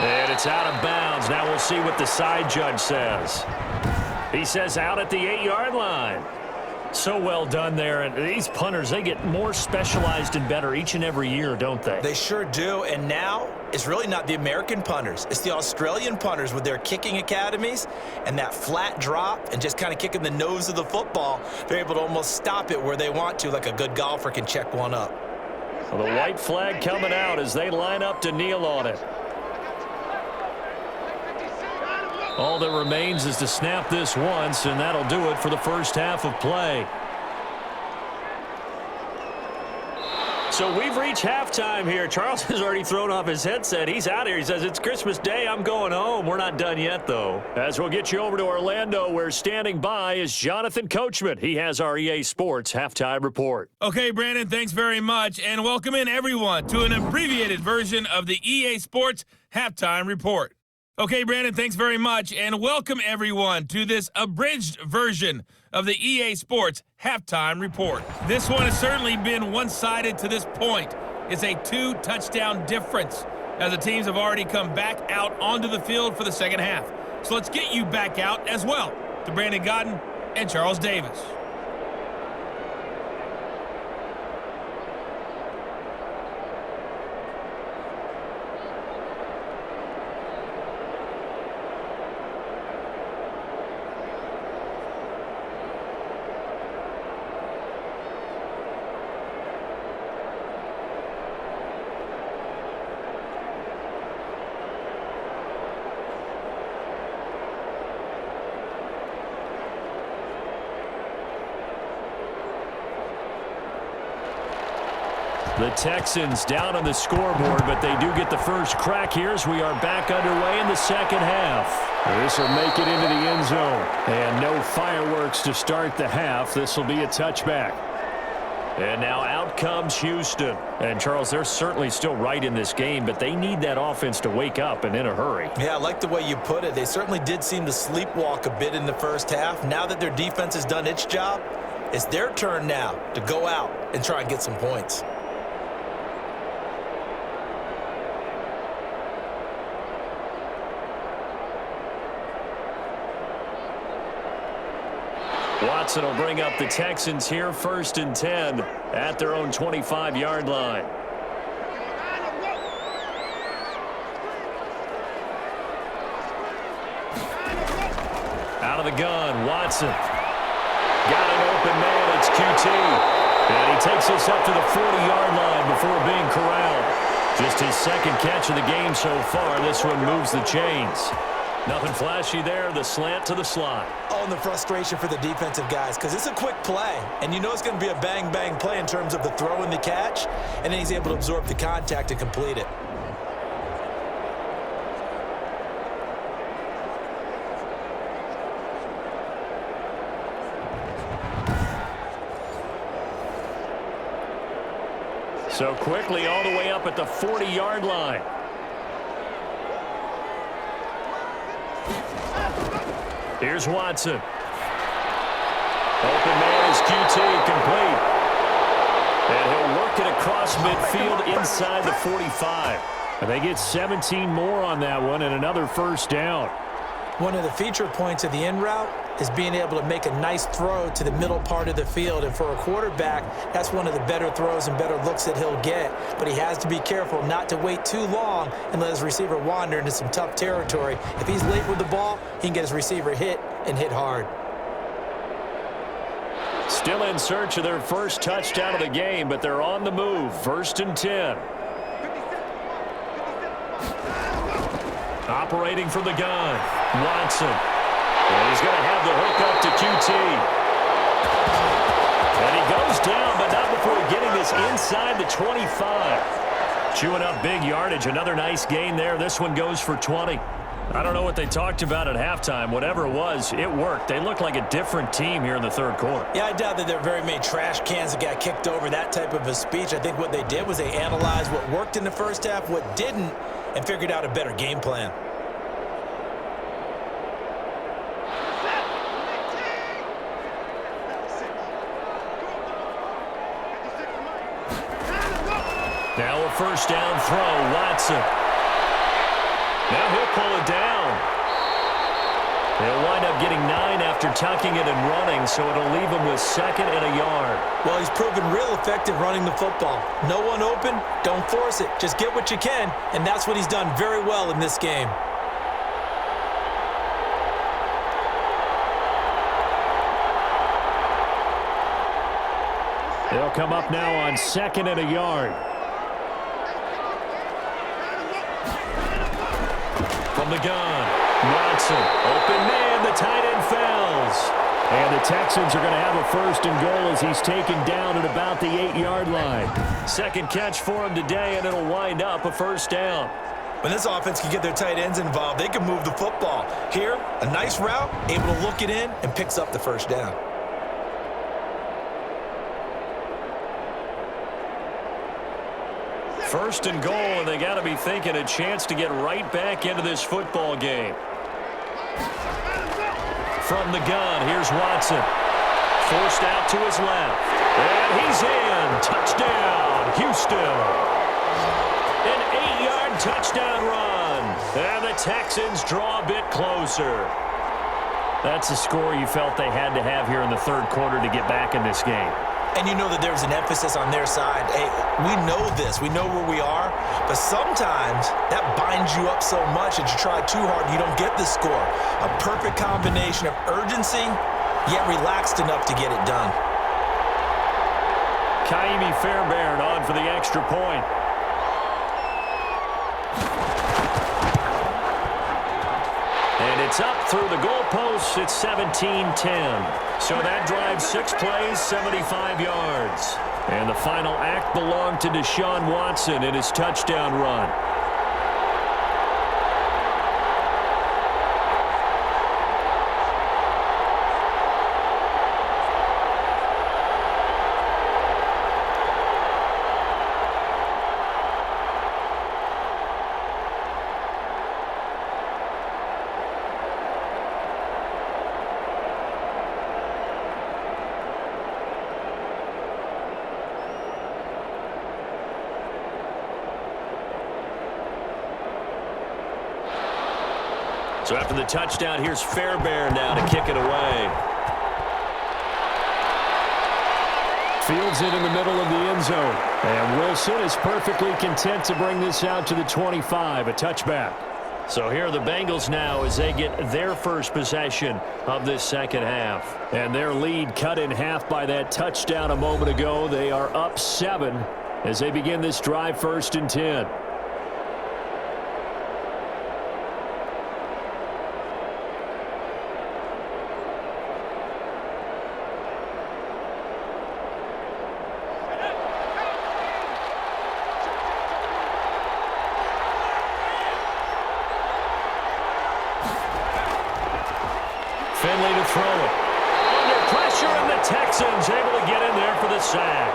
And it's out of bounds. Now we'll see what the side judge says. He says out at the 8-yard line. So well done there. And these punters, they get more specialized and better each and every year, don't they? They sure do. And now it's really not the American punters. It's the Australian punters with their kicking academies and that flat drop and just kind of kicking the nose of the football. They're able to almost stop it where they want to, like a good golfer can check one up. Well, the white flag coming out as they line up to kneel on it. All that remains is to snap this once, and that'll do it for the first half of play. So we've reached halftime here. Charles has already thrown off his headset. He's out here. He says, it's Christmas Day. I'm going home. We're not done yet, though. As we'll get you over to Orlando, where standing by is Jonathan Coachman. He has our EA Sports Halftime Report. Okay, Brandon, thanks very much. And welcome in, everyone, to an abbreviated version of the EA Sports Halftime Report. Okay, Brandon, thanks very much, and welcome everyone to this abridged version of the EA Sports Halftime Report. This one has certainly been one-sided to this point. It's a 2-touchdown difference as the teams have already come back out onto the field for the second half. So let's get you back out as well to Brandon Godden and Charles Davis. The Texans down on the scoreboard, but they do get the first crack here as we are back underway in the second half. This will make it into the end zone. And no fireworks to start the half. This will be a touchback. And now out comes Houston. And, Charles, they're certainly still right in this game, but they need that offense to wake up and in a hurry. Yeah, I like the way you put it. They certainly did seem to sleepwalk a bit in the first half. Now that their defense has done its job, it's their turn now to go out and try and get some points. Watson will bring up the Texans here, 1st and 10 at their own 25-yard line. Out of the gun, Watson. Got an open man, it's QT. And he takes this up to the 40-yard line before being corralled. Just his second catch of the game so far. This one moves the chains. Nothing flashy there, the slant to the slot. Oh, and the frustration for the defensive guys, because it's a quick play, and you know it's going to be a bang-bang play in terms of the throw and the catch, and then he's able to absorb the contact and complete it. So quickly all the way up at the 40-yard line. Here's Watson. Open man is QT, complete. And he'll work it across midfield inside the 45. And they get 17 more on that one and another first down. One of the feature points of the in route is being able to make a nice throw to the middle part of the field. And for a quarterback, that's one of the better throws and better looks that he'll get. But he has to be careful not to wait too long and let his receiver wander into some tough territory. If he's late with the ball, he can get his receiver hit and hit hard. Still in search of their first touchdown of the game, but they're on the move. 1st and 10. Operating from the gun, Watson. And he's going to have the hook up to QT. And he goes down, but not before getting this inside the 25. Chewing up big yardage. Another nice gain there. This one goes for 20. I don't know what they talked about at halftime. Whatever it was, it worked. They looked like a different team here in the third quarter. Yeah, I doubt that there are very many trash cans that got kicked over, that type of a speech. I think what they did was they analyzed what worked in the first half, what didn't, and figured out a better game plan. Now a first down throw, Watson. Now he'll pull it down. They'll wind up getting 9 after tucking it and running, so it'll leave him with 2nd and a yard. Well, he's proven real effective running the football. No one open, don't force it. Just get what you can, and that's what he's done very well in this game. They'll come up now on 2nd and a yard. From the gun, Watson, open man, the tight end falls. And the Texans are going to have a 1st and goal as he's taken down at about the 8-yard line. Second catch for him today, and it'll wind up a first down. When this offense can get their tight ends involved, they can move the football. Here, a nice route, able to look it in, and picks up the first down. First and goal, and they got to be thinking a chance to get right back into this football game. From the gun, here's Watson. Forced out to his left. And he's in. Touchdown, Houston. An 8-yard touchdown run. And the Texans draw a bit closer. That's a score you felt they had to have here in the third quarter to get back in this game. And you know that there's an emphasis on their side. Hey, we know this. We know where we are. But sometimes that binds you up so much that you try too hard and you don't get the score. A perfect combination of urgency, yet relaxed enough to get it done. Kaimi Fairbairn on for the extra point. And it's up through the goalposts. It's 17-10. So that drives 6 plays, 75 yards. And the final act belonged to Deshaun Watson in his touchdown run. So after the touchdown, here's Fairbairn now to kick it away. Fields it in the middle of the end zone. And Wilson is perfectly content to bring this out to the 25, a touchback. So here are the Bengals now as they get their first possession of this second half. And their lead cut in half by that touchdown a moment ago. They are up 7 as they begin this drive, 1st and 10. Finley to throw it. Under pressure, and the Texans able to get in there for the sack.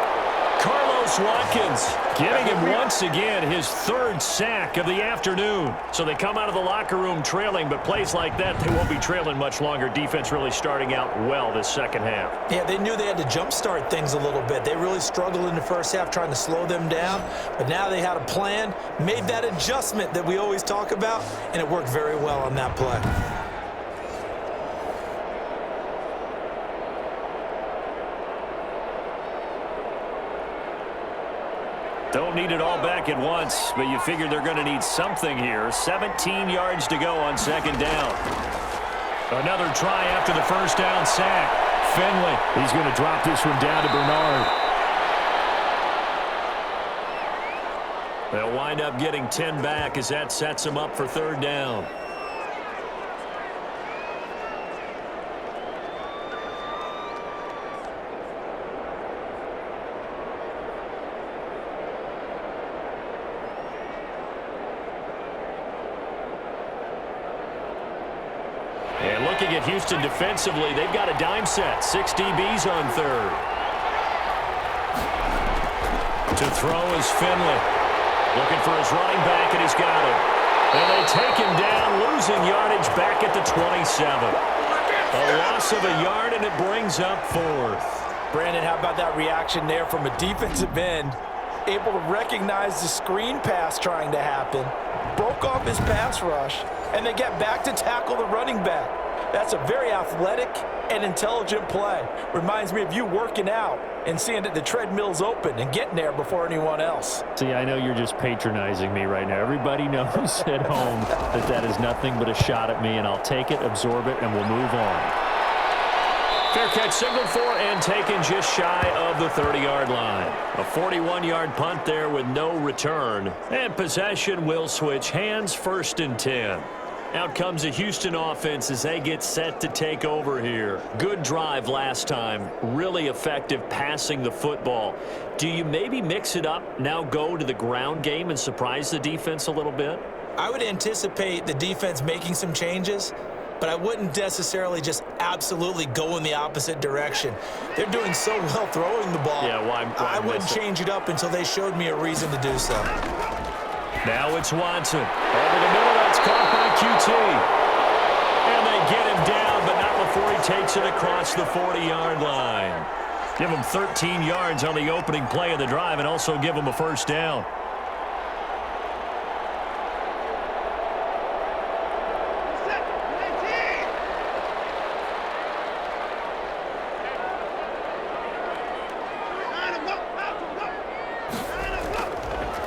Carlos Watkins giving him once again his 3rd sack of the afternoon. So they come out of the locker room trailing, but plays like that, they won't be trailing much longer. Defense really starting out well this second half. Yeah, they knew they had to jumpstart things a little bit. They really struggled in the first half trying to slow them down, but now they had a plan, made that adjustment that we always talk about, and it worked very well on that play. Don't need it all back at once, but you figure they're going to need something here. 17 yards to go on 2nd down. Another try after the 1st down sack. Finley, he's going to drop this one down to Bernard. They'll wind up getting 10 back as that sets them up for 3rd down. And looking at Houston defensively, they've got a dime set. 6 DBs on 3rd. To throw is Finley. Looking for his running back, and he's got him. And they take him down, losing yardage back at the 27. A loss of a yard, and it brings up 4th. Brandon, how about that reaction there from a defensive end? Able to recognize the screen pass trying to happen, broke off his pass rush, and they get back to tackle the running back. That's a very athletic and intelligent play. Reminds me of you working out and seeing that the treadmill's open and getting there before anyone else. See, I know you're just patronizing me right now. Everybody knows at home that that is nothing but a shot at me, and I'll take it, absorb it, and we'll move on. Fair catch signaled for and taken just shy of the 30-yard line. A 41-yard punt there with no return. And possession will switch hands, 1st and 10. Out comes the Houston offense as they get set to take over here. Good drive last time. Really effective passing the football. Do you maybe mix it up, now go to the ground game and surprise the defense a little bit? I would anticipate the defense making some changes, but I wouldn't necessarily just absolutely go in the opposite direction. They're doing so well throwing the ball. Yeah, why I wouldn't change it up until they showed me a reason to do so. Now it's Watson. Over the middle, that's caught by QT. And they get him down, but not before he takes it across the 40-yard line. Give him 13 yards on the opening play of the drive and also give him a 1st down.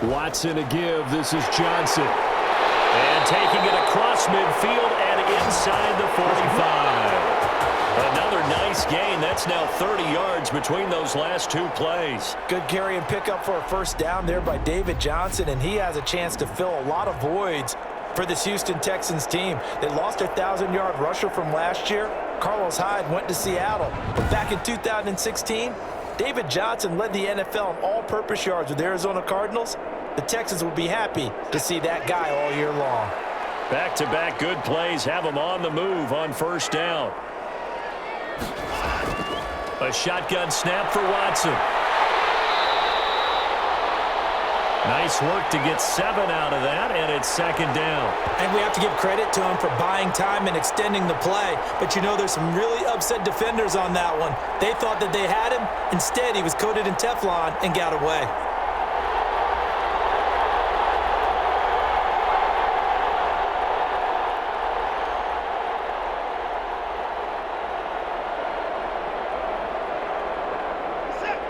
Watson a give. This is Johnson. And taking it across midfield and inside the 45. Another nice gain. That's now 30 yards between those last 2 plays. Good carry and pickup for a 1st down there by David Johnson, and he has a chance to fill a lot of voids for this Houston Texans team. They lost their 1,000-yard rusher from last year. Carlos Hyde went to Seattle. But back in 2016, David Johnson led the NFL in all-purpose yards with the Arizona Cardinals. The Texans will be happy to see that guy all year long. Back-to-back good plays have him on the move on 1st down. A shotgun snap for Watson. Nice work to get 7 out of that, and it's 2nd down. And we have to give credit to him for buying time and extending the play. But you know, there's some really upset defenders on that one. They thought that they had him. Instead, he was coated in Teflon and got away.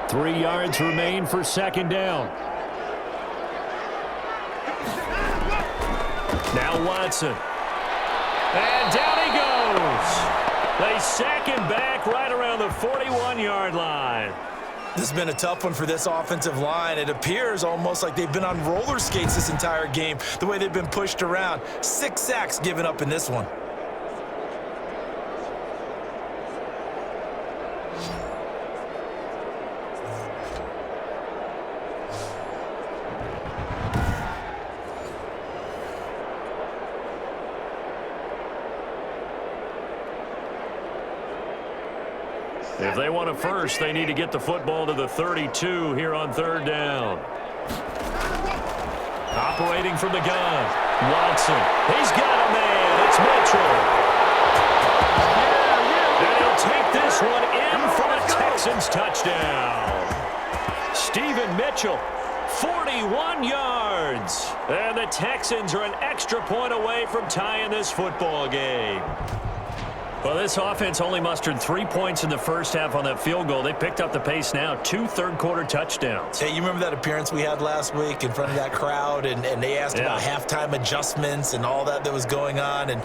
Three yards remain for 2nd down. Now Watson. And down he goes. They sack him back right around the 41-yard line. This has been a tough one for this offensive line. It appears almost like they've been on roller skates this entire game, the way they've been pushed around. 6 sacks given up in this one. If they want a first, they need to get the football to the 32 here on 3rd down. Operating from the gun, Watson. He's got a man. It's Mitchell. And he'll take this one in for a Texans touchdown. Stephen Mitchell, 41 yards. And the Texans are an extra point away from tying this football game. Well, this offense only mustered 3 points in the first half on that field goal. They picked up the pace now, 2 third-quarter touchdowns. Hey, you remember that appearance we had last week in front of that crowd, and they asked about halftime adjustments and all that was going on. And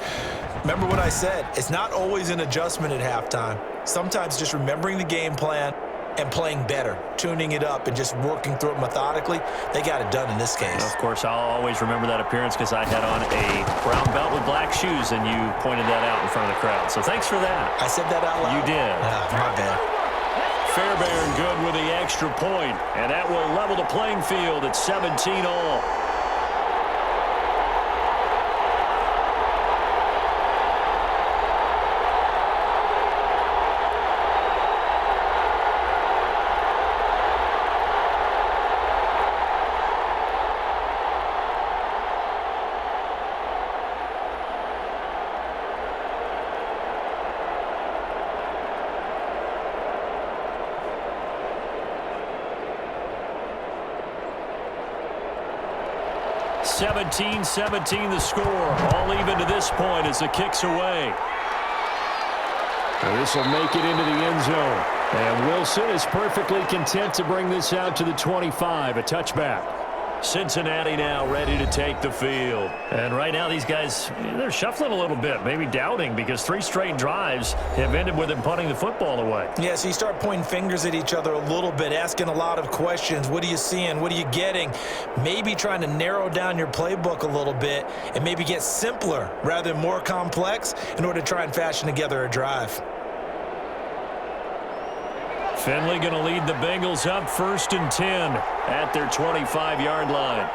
remember what I said, it's not always an adjustment at halftime. Sometimes just remembering the game plan and playing better, tuning it up and just working through it methodically. They got it done in this case. Of course, I'll always remember that appearance because I had on a brown belt with black shoes, and you pointed that out in front of the crowd. So thanks for that. I said that out loud. You did. My bad. Fairbairn good with the extra point, and that will level the playing field at 17 all. (17-17) the score. All even to this point as the kick's away. This will make it into the end zone. And Wilson is perfectly content to bring this out to the 25, a touchback. Cincinnati now ready to take the field. And right now these guys, they're shuffling a little bit, maybe doubting, because 3 straight drives have ended with them punting the football away. Yeah, so you start pointing fingers at each other a little bit, asking a lot of questions. What are you seeing? What are you getting? Maybe trying to narrow down your playbook a little bit and maybe get simpler rather than more complex in order to try and fashion together a drive. Finley going to lead the Bengals up 1st and 10 at their 25-yard line.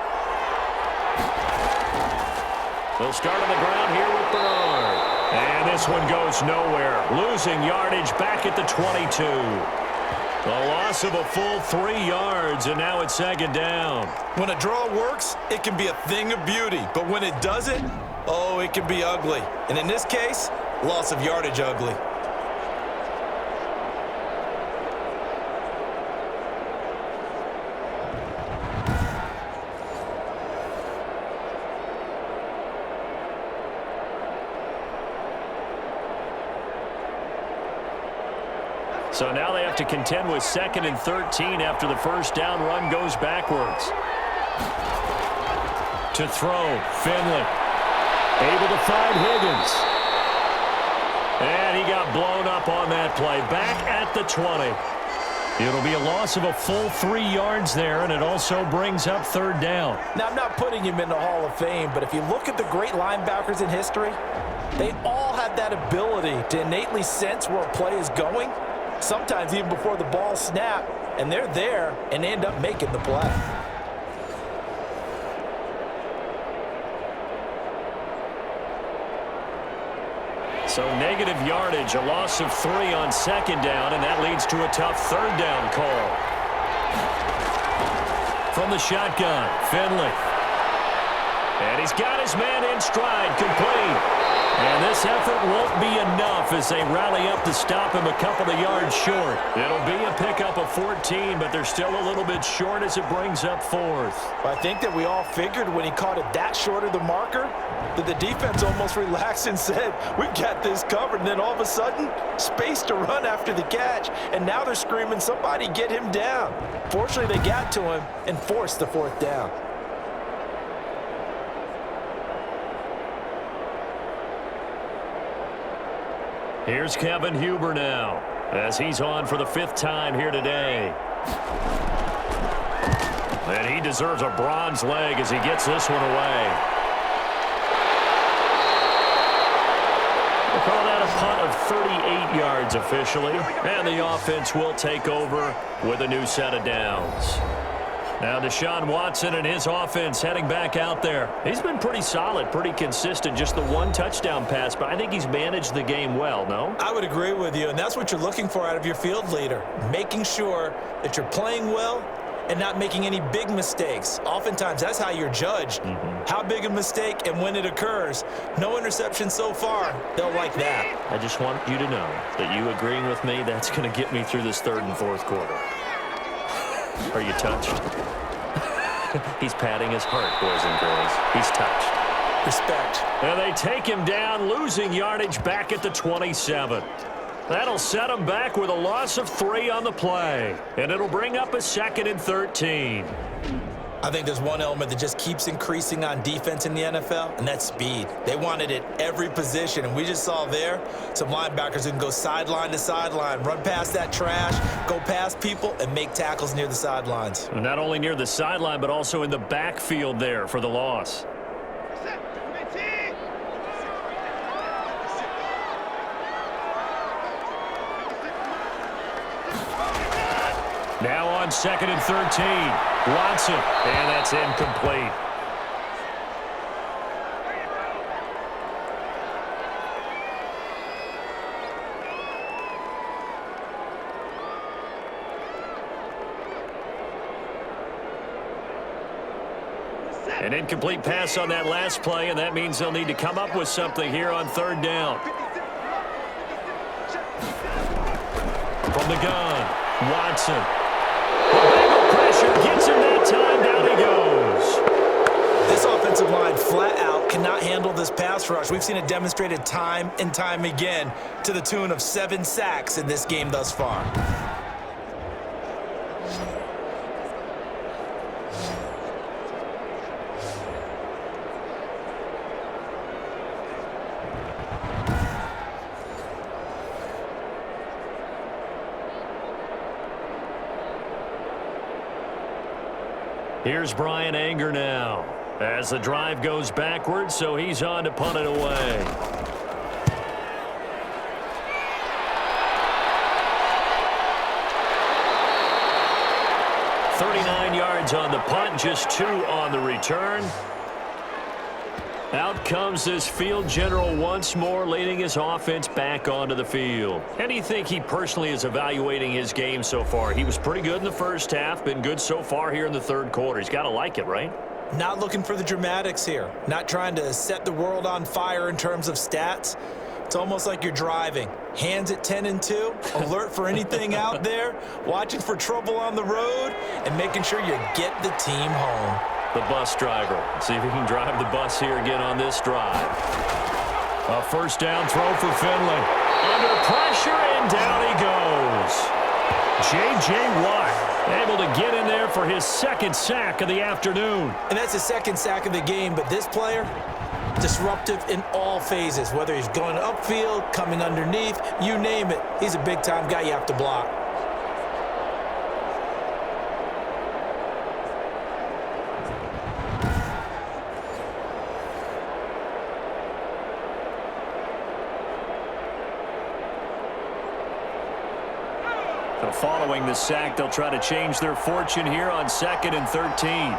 They'll start on the ground here with Bernard. And this one goes nowhere. Losing yardage back at the 22. A loss of a full 3 yards, and now it's 2nd down. When a draw works, it can be a thing of beauty. But when it doesn't, oh, it can be ugly. And in this case, loss of yardage ugly. So now they have to contend with 2nd and 13 after the first down run goes backwards. To throw, Finley. Able to find Higgins. And he got blown up on that play. Back at the 20. It'll be a loss of a full 3 yards there, and it also brings up 3rd down. Now, I'm not putting him in the Hall of Fame, but if you look at the great linebackers in history, they all have that ability to innately sense where a play is going, sometimes even before the ball snapped, and they're there and end up making the play. So negative yardage, a loss of 3 on 2nd down, and that leads to a tough 3rd down call. From the shotgun, Finley. And he's got his man in stride, complete. And this effort won't be enough as they rally up to stop him a couple of yards short. It'll be a pickup of 14, but they're still a little bit short as it brings up 4th. I think that we all figured when he caught it that short of the marker that the defense almost relaxed and said, we got this covered. And then all of a sudden, space to run after the catch. And now they're screaming, somebody get him down. Fortunately, they got to him and forced the 4th down. Here's Kevin Huber now, as he's on for the 5th time here today. And he deserves a bronze leg as he gets this one away. We'll call that a punt of 38 yards officially. And the offense will take over with a new set of downs. Now Deshaun Watson and his offense heading back out there. He's been pretty solid, pretty consistent, just the 1 touchdown pass, but I think he's managed the game well, no? I would agree with you, and that's what you're looking for out of your field leader, making sure that you're playing well and not making any big mistakes. Oftentimes, that's how you're judged. How big a mistake and when it occurs. No interception so far. They'll like that. I just want you to know that you agreeing with me, that's going to get me through this 3rd and 4th quarter. Are you touched? He's patting his heart, boys and girls. He's touched. Respect. And they take him down, losing yardage back at the 27. That'll set him back with a loss of 3 on the play. And it'll bring up a 2nd and 13. I think there's one element that just keeps increasing on defense in the NFL, and that's speed. They want it at every position, and we just saw there some linebackers who can go sideline to sideline, run past that trash, go past people, and make tackles near the sidelines. Not only near the sideline, but also in the backfield there for the loss. Now on 2nd and 13, Watson, and that's incomplete. An incomplete pass on that last play, and that means they'll need to come up with something here on 3rd down. From the gun, Watson. The Bengal pressure gets him that time. Down he goes. This offensive line flat out cannot handle this pass rush. We've seen it demonstrated time and time again to the tune of 7 sacks in this game thus far. Here's Brian Anger now as the drive goes backwards, so he's on to punt it away. $39 yards on the punt, just 2 on the return. Out comes this field general once more, leading his offense back onto the field. How do you think he personally is evaluating his game so far? He was pretty good in the first half, been good so far here in the 3rd quarter. He's got to like it, right? Not looking for the dramatics here. Not trying to set the world on fire in terms of stats. It's almost like you're driving. Hands at 10 and 2, alert for anything out there, watching for trouble on the road, and making sure you get the team home. The bus driver. See if he can drive the bus here again on this drive. A 1st down throw for Finley. Under pressure, and down he goes. J.J. Watt able to get in there for his 2nd sack of the afternoon. And that's his 2nd sack of the game, but this player, disruptive in all phases, whether he's going upfield, coming underneath, you name it. He's a big-time guy you have to block. So following the sack, they'll try to change their fortune here on 2nd and 13.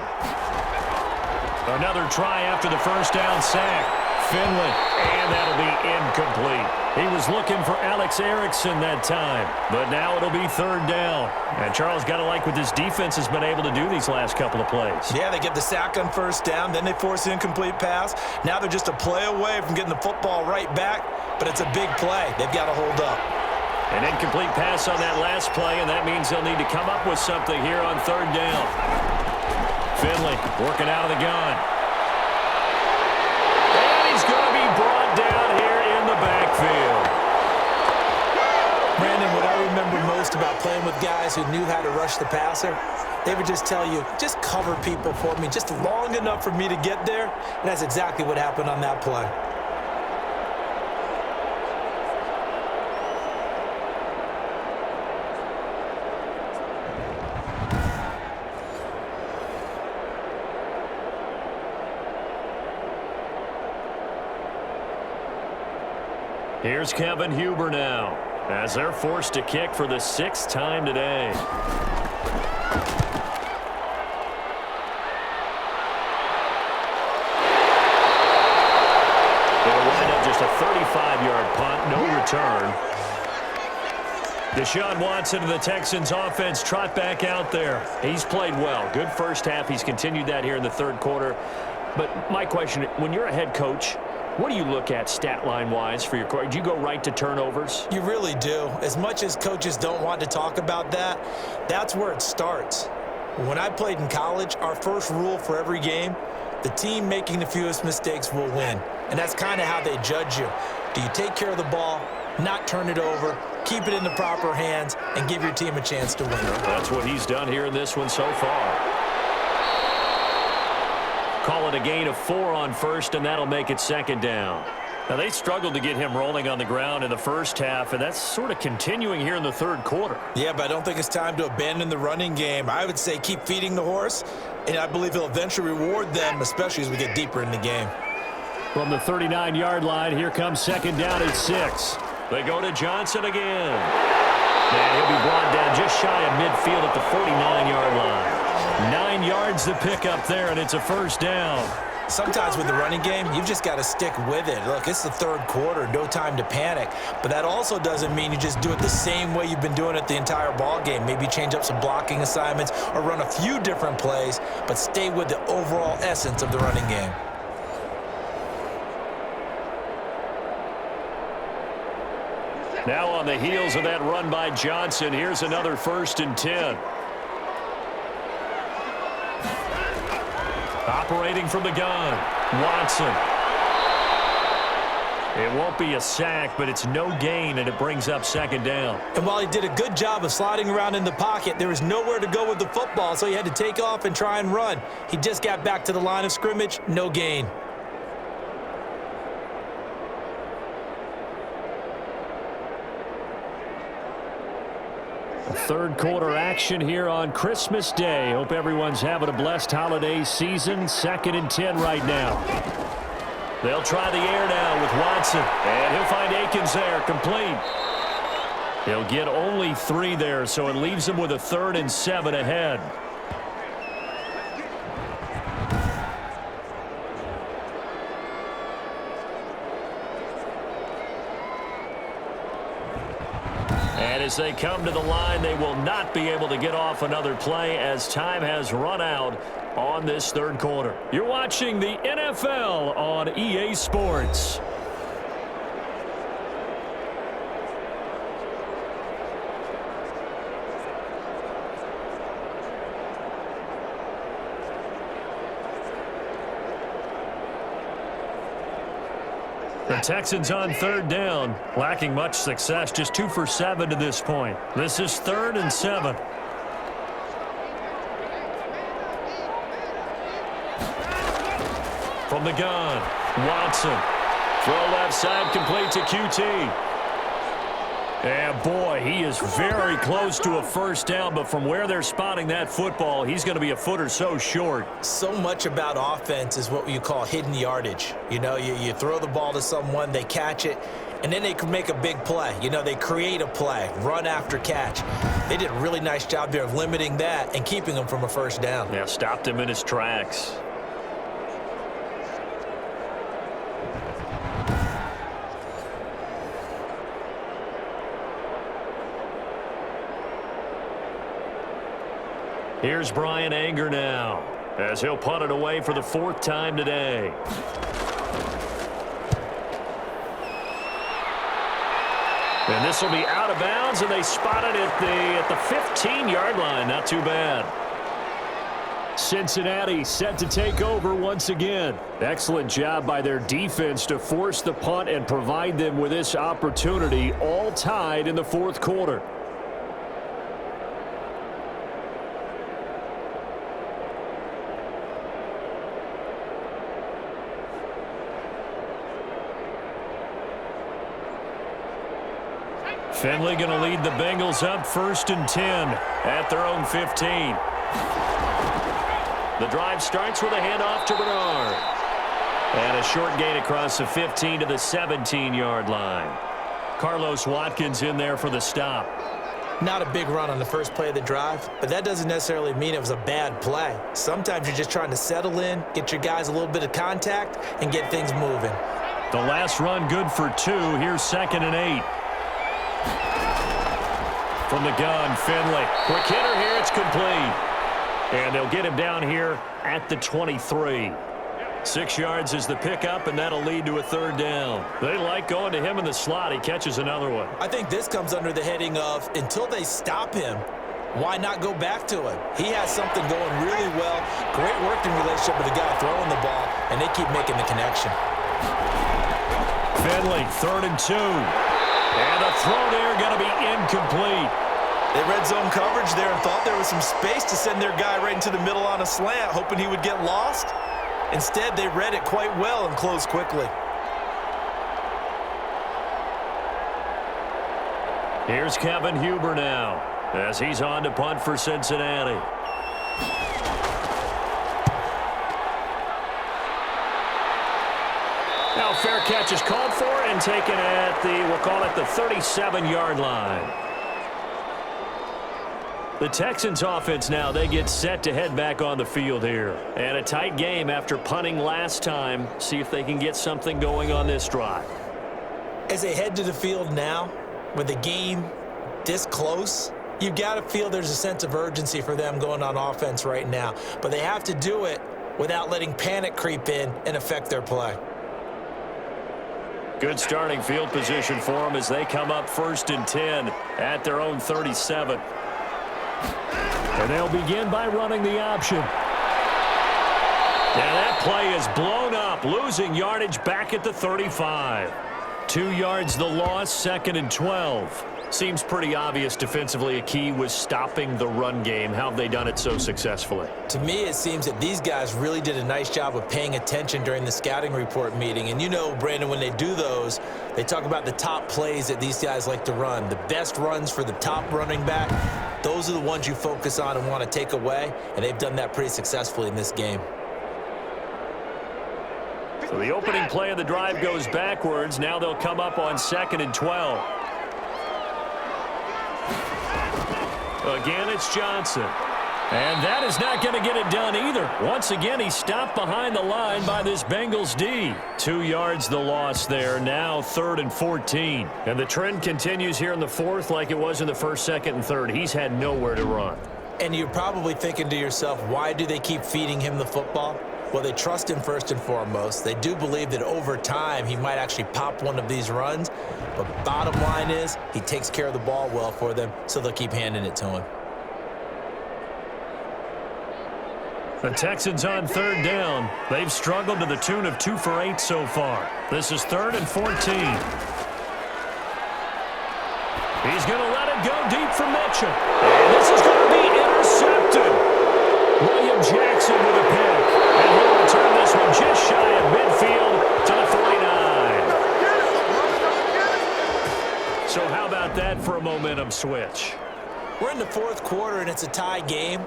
Another try after the 1st down sack. Finley, and that'll be incomplete. He was looking for Alex Erickson that time, but now it'll be 3rd down. And Charles, got to like what this defense has been able to do these last couple of plays. Yeah, they get the sack on 1st down, then they force an incomplete pass. Now they're just a play away from getting the football right back, but it's a big play. They've got to hold up. An incomplete pass on that last play, and that means they'll need to come up with something here on 3rd down. Finley working out of the gun. And he's going to be brought down here in the backfield. Brandon, what I remember most about playing with guys who knew how to rush the passer, they would just tell you, just cover people for me, just long enough for me to get there. And that's exactly what happened on that play. Here's Kevin Huber now, as they're forced to kick for the 6th time today. It'll wind up just a 35-yard punt, no return. Deshaun Watson and the Texans offense trot back out there. He's played well. Good first half. He's continued that here in the third quarter. But my question, when you're a head coach, what do you look at stat line-wise for your quarterback? Do you go right to turnovers? You really do. As much as coaches don't want to talk about that, that's where it starts. When I played in college, our first rule for every game, the team making the fewest mistakes will win. And that's kind of how they judge you. Do you take care of the ball, not turn it over, keep it in the proper hands, and give your team a chance to win? That's what he's done here in this one so far. Call it a gain of 4 on first, and that'll make it 2nd down. Now, they struggled to get him rolling on the ground in the first half, and that's sort of continuing here in the third quarter. Yeah, but I don't think it's time to abandon the running game. I would say keep feeding the horse, and I believe he'll eventually reward them, especially as we get deeper in the game. From the 39-yard line, here comes 2nd down and 6. They go to Johnson again. And he'll be brought down just shy of midfield at the 49-yard line. 9 yards to pick up there, and it's a 1st down. Sometimes with the running game, you've just got to stick with it. Look, it's the third quarter, no time to panic. But that also doesn't mean you just do it the same way you've been doing it the entire ball game. Maybe change up some blocking assignments or run a few different plays, but stay with the overall essence of the running game. Now on the heels of that run by Johnson, here's another 1st and 10. Operating from the gun, Watson. It won't be a sack, but it's no gain, and it brings up 2nd down. And while he did a good job of sliding around in the pocket, there was nowhere to go with the football, so he had to take off and try and run. He just got back to the line of scrimmage, no gain. Third quarter action here on Christmas Day. Hope everyone's having a blessed holiday season. 2nd and 10 right now. They'll try the air now with Watson. And he'll find Akins there, complete. He'll get only 3 there, so it leaves him with a 3rd and 7 ahead. And as they come to the line, they will not be able to get off another play as time has run out on this third quarter. You're watching the NFL on EA Sports. The Texans on 3rd down, lacking much success, just 2 for 7 to this point. This is 3rd and 7. From the gun, Watson. Throw left side, complete to QT. And boy, he is very close to a 1st down, but from where they're spotting that football, he's going to be a foot or so short. So much about offense is what you call hidden yardage. You know, you throw the ball to someone, they catch it, and then they can make a big play. You know, they create a play, run after catch. They did a really nice job there of limiting that and keeping him from a 1st down. Yeah, stopped him in his tracks. Here's Brian Anger now, as he'll punt it away for the 4th time today. And this will be out of bounds, and they spot it at the 15-yard line. Not too bad. Cincinnati set to take over once again. Excellent job by their defense to force the punt and provide them with this opportunity, all tied in the 4th quarter. Finley going to lead the Bengals up 1st and 10 at their own 15. The drive starts with a handoff to Bernard. And a short gain across the 15 to the 17-yard line. Carlos Watkins in there for the stop. Not a big run on the first play of the drive, but that doesn't necessarily mean it was a bad play. Sometimes you're just trying to settle in, get your guys a little bit of contact, and get things moving. The last run good for 2. Here's 2nd and 8. From the gun, Finley. Quick hitter here. It's complete. And they'll get him down here at the 23. 6 yards is the pickup, and that'll lead to a 3rd down. They like going to him in the slot. He catches another one. I think this comes under the heading of, until they stop him, why not go back to him? He has something going really well. Great working relationship with the guy throwing the ball, and they keep making the connection. Finley, 3rd and 2. And a throw there going to be incomplete. They red zone coverage there and thought there was some space to send their guy right into the middle on a slant, hoping he would get lost. Instead, they read it quite well and closed quickly. Here's Kevin Huber now as he's on to punt for Cincinnati. Now fair catch is called for and taken at the, we'll call it the 37-yard line. The Texans offense now, they get set to head back on the field here. And a tight game after punting last time. See if they can get something going on this drive. As they head to the field now, with the game this close, you've got to feel there's a sense of urgency for them going on offense right now. But they have to do it without letting panic creep in and affect their play. Good starting field position for them as they come up 1st and 10 at their own 37. And they'll begin by running the option. Now that play is blown up, losing yardage back at the 35. 2 yards the loss, 2nd and 12. Seems pretty obvious defensively a key was stopping the run game. How have they done it so successfully? To me, it seems that these guys really did a nice job of paying attention during the scouting report meeting. And you know, Brandon, when they do those, they talk about the top plays that these guys like to run. The best runs for the top running back, those are the ones you focus on and want to take away. And they've done that pretty successfully in this game. So the opening play of the drive goes backwards. Now they'll come up on 2nd and 12. Again, it's Johnson. And that is not going to get it done either. Once again, he's stopped behind the line by this Bengals D. 2 yards the loss there. Now 3rd and 14. And the trend continues here in the 4th like it was in the 1st, 2nd, and 3rd. He's had nowhere to run. And you're probably thinking to yourself, why do they keep feeding him the football? Well, they trust him first and foremost. They do believe that over time he might actually pop one of these runs. But bottom line is he takes care of the ball well for them, so they'll keep handing it to him. The Texans on 3rd down. They've struggled to the tune of 2 for 8 so far. This is 3rd and 14. He's going to let it go deep for Mitchell. And this is going to be intercepted. William Jackson with a pick. And he'll return this one just shy of midfield to the 49. So how about that for a momentum switch? We're in the 4th quarter, and it's a tie game.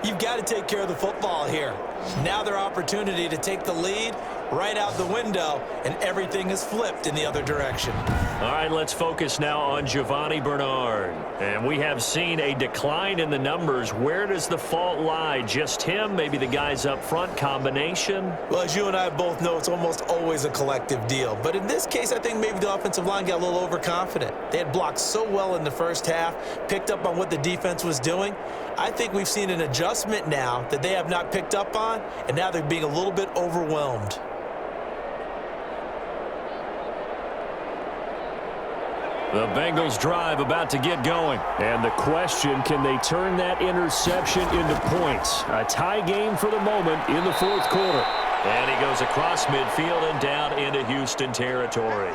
You've got to take care of the football here. Now their opportunity to take the lead right out the window, and everything is flipped in the other direction. All right, let's focus now on Giovanni Bernard. And we have seen a decline in the numbers. Where does the fault lie? Just him? Maybe the guys up front? Combination? Well, as you and I both know, it's almost always a collective deal. But in this case, I think maybe the offensive line got a little overconfident. They had blocked so well in the first half, picked up on what the defense was doing. I think we've seen an adjustment now that they have not picked up on, and now they're being a little bit overwhelmed. The Bengals drive about to get going. And the question, can they turn that interception into points? A tie game for the moment in the 4th quarter. And he goes across midfield and down into Houston territory.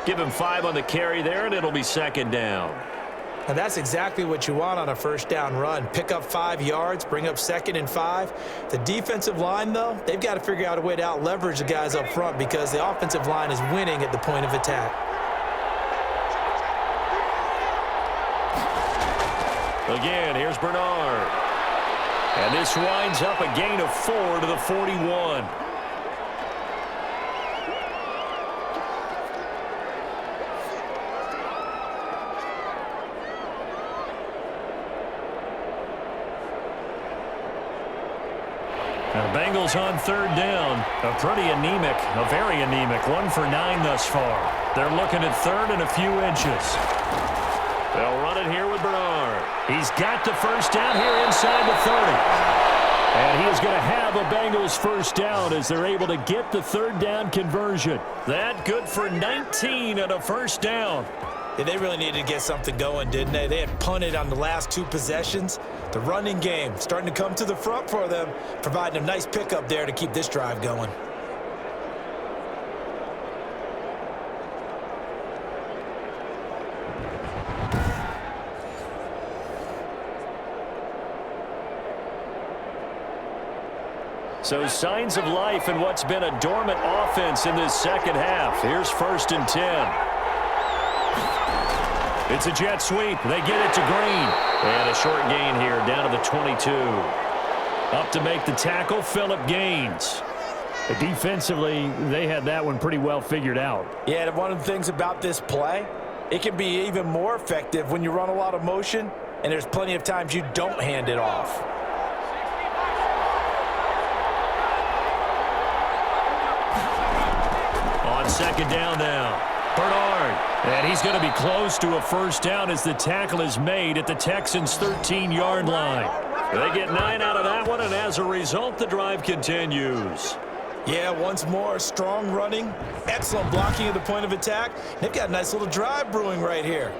Give him 5 on the carry there, and it'll be 2nd down. And that's exactly what you want on a 1st down run. Pick up 5 yards, bring up 2nd and 5. The defensive line, though, they've got to figure out a way to out-leverage the guys up front because the offensive line is winning at the point of attack. Again, here's Bernard. And this winds up a gain of 4 to the 41. Bengals on third down. A very anemic 1 for 9 thus far. They're looking at third and a few inches. They'll run it here with Bernard. He's got the first down here inside the 30. And he is going to have a Bengals first down as they're able to get the third down conversion. That good for 19 and a first down. Yeah, they really needed to get something going, didn't they? They had punted on the last 2 possessions. The running game starting to come to the front for them, providing a nice pickup there to keep this drive going. So signs of life in what's been a dormant offense in this second half. Here's 1st and 10. It's a jet sweep. They get it to Green. And a short gain here down to the 22. Up to make the tackle, Phillip Gaines. Defensively, they had that one pretty well figured out. Yeah, and one of the things about this play, it can be even more effective when you run a lot of motion, and there's plenty of times you don't hand it off. On second down now. Bernard. And he's going to be close to a first down as the tackle is made at the Texans' 13-yard line. They get 9 out of that one, and as a result, the drive continues. Yeah, once more, strong running, excellent blocking at the point of attack. They've got a nice little drive brewing right here.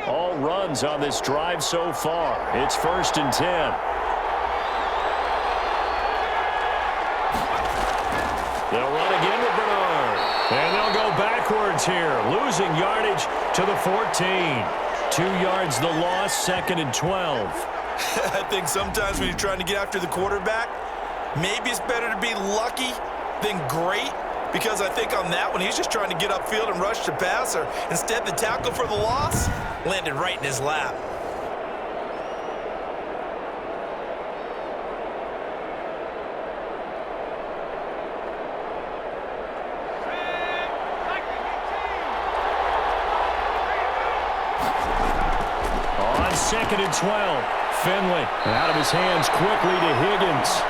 All runs on this drive so far. It's 1st and 10. They'll run again with Bernard. And they'll go backwards here, losing yardage to the 14. 2 yards the loss, 2nd and 12. I think sometimes when you're trying to get after the quarterback, maybe it's better to be lucky than great. Because I think on that one, he's just trying to get upfield and rush the passer. Instead, the tackle for the loss landed right in his lap. On 2nd and 12, Finley out of his hands quickly to Higgins.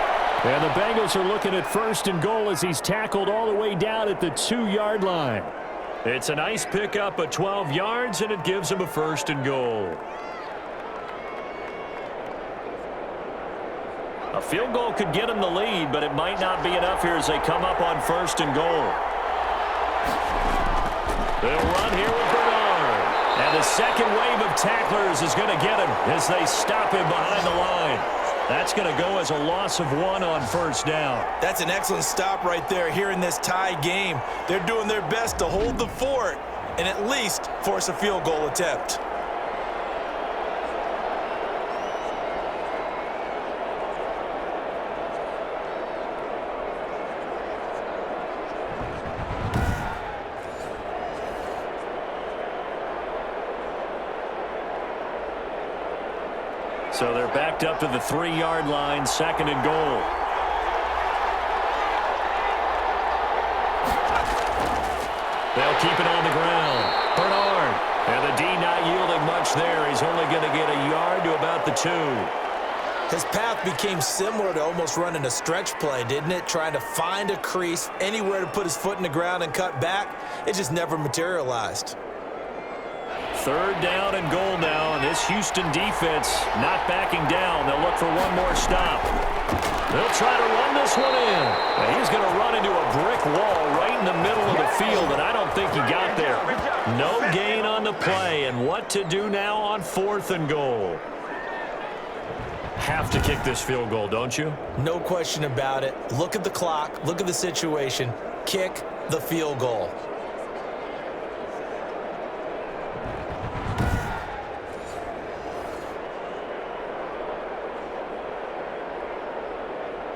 And the Bengals are looking at 1st and goal as he's tackled all the way down at the 2-yard line. It's a nice pickup of 12 yards, and it gives him a 1st and goal. A field goal could get him the lead, but it might not be enough here as they come up on 1st and goal. They'll run here with Bernard. And the second wave of tacklers is going to get him as they stop him behind the line. That's going to go as a loss of 1 on 1st down. That's an excellent stop right there here in this tie game. They're doing their best to hold the fort and at least force a field goal attempt. So they're backed up to the 3-yard line, 2nd and goal. They'll keep it on the ground. Bernard. And the D not yielding much there. He's only going to get a yard to about the 2. His path became similar to almost running a stretch play, didn't it? Trying to find a crease, anywhere to put his foot in the ground and cut back. It just never materialized. 3rd down and goal now, and this Houston defense not backing down. They'll look for one more stop. They'll try to run this one in. And he's going to run into a brick wall right in the middle of the field, and I don't think he got there. No gain on the play, and what to do now on 4th and goal? Have to kick this field goal, don't you? No question about it. Look at the clock. Look at the situation. Kick the field goal.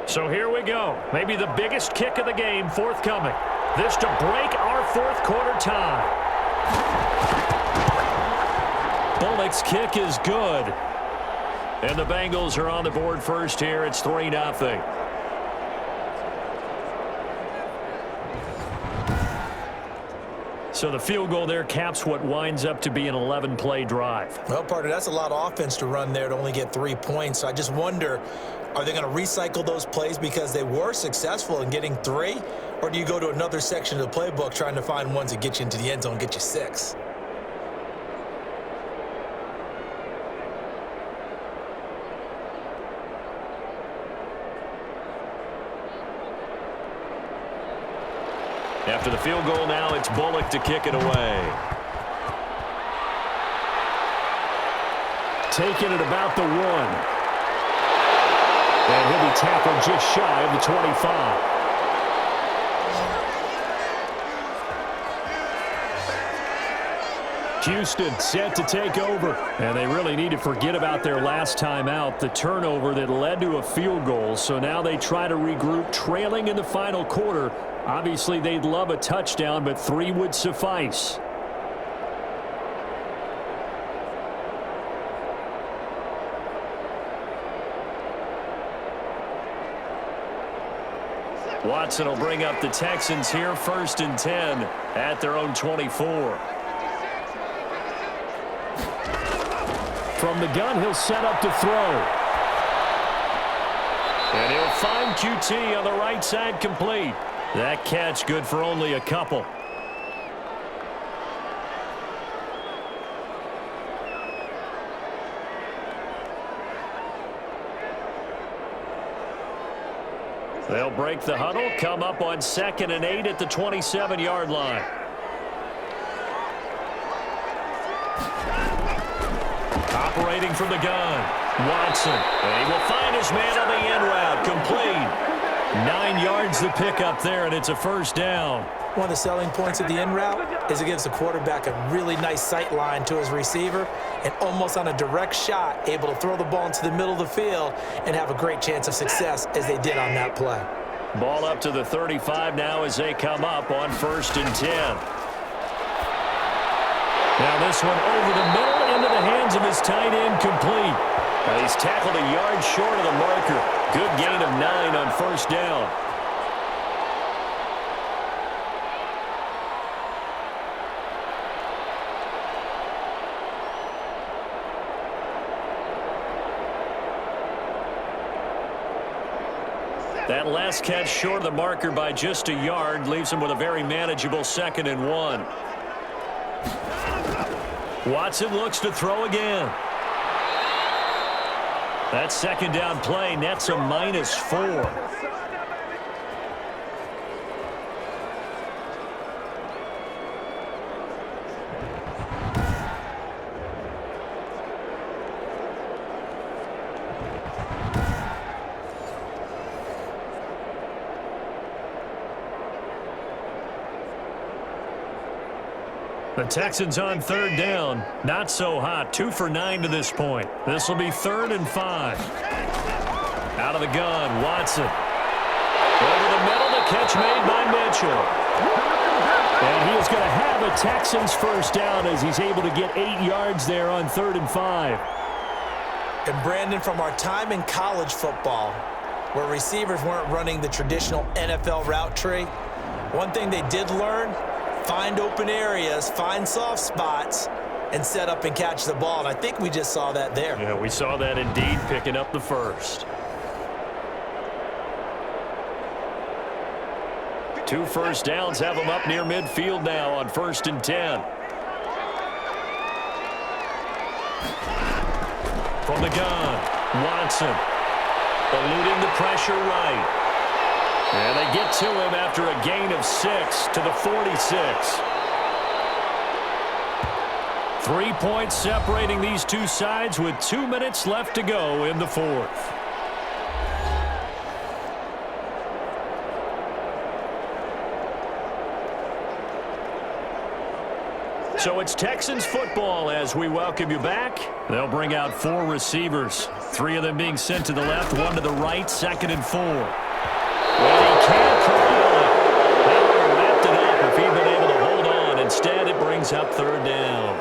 So here we go. Maybe the biggest kick of the game forthcoming. This to break our 4th quarter tie. Bullock's kick is good. And the Bengals are on the board first here. It's 3-0. So the field goal there caps what winds up to be an 11-play drive. Well, partner, that's a lot of offense to run there to only get 3 points. So I just wonder, are they going to recycle those plays because they were successful in getting 3? Or do you go to another section of the playbook trying to find ones that get you into the end zone and get you 6? After the field goal now, it's Bullock to kick it away. Taking it about the 1. And he'll be tackled just shy of the 25. Houston set to take over. And they really need to forget about their last time out, the turnover that led to a field goal. So now they try to regroup, trailing in the final quarter. Obviously, they'd love a touchdown, but 3 would suffice. Watson will bring up the Texans here, 1st and 10 at their own 24. From the gun, he'll set up to throw. And he'll find QT on the right side, complete. That catch good for only a couple. They'll break the huddle, come up on 2nd and 8 at the 27-yard line. Operating from the gun, Watson. And he will find his man on the end route, complete. 9 yards to pick up there, and it's a 1st down. One of the selling points of the in route is it gives the quarterback a really nice sight line to his receiver and almost on a direct shot able to throw the ball into the middle of the field and have a great chance of success as they did on that play. Ball up to the 35 now as they come up on 1st and 10. Now this one over the middle into the hands of his tight end, complete. Now he's tackled a yard short of the marker. Good gain of 9 on 1st down. That last catch short of the marker by just a yard leaves him with a very manageable 2nd and 1. Watson looks to throw again. That 2nd down play nets a -4. The Texans on 3rd down. Not so hot. 2 for 9 to this point. This will be 3rd and 5. Out of the gun, Watson. Over the middle, the catch made by Mitchell. And he is going to have a Texans 1st down as he's able to get 8 yards there on 3rd and 5. And Brandon, from our time in college football, where receivers weren't running the traditional NFL route tree, one thing they did learn, find open areas, find soft spots, and set up and catch the ball. And I think we just saw that there. Yeah, we saw that indeed, picking up the 1st. 2 1st downs have them up near midfield now on 1st and 10. From the gun, Watson. Eluding the pressure right. And they get to him after a gain of 6 to the 46. 3 points separating these two sides with 2 minutes left to go in the 4th. So it's Texans football as we welcome you back. They'll bring out 4 receivers, 3 of them being sent to the left, 1 to the right, 2nd and 4. Well, he can't corral it. They would have wrapped it up if he'd been able to hold on. Instead, it brings up 3rd down.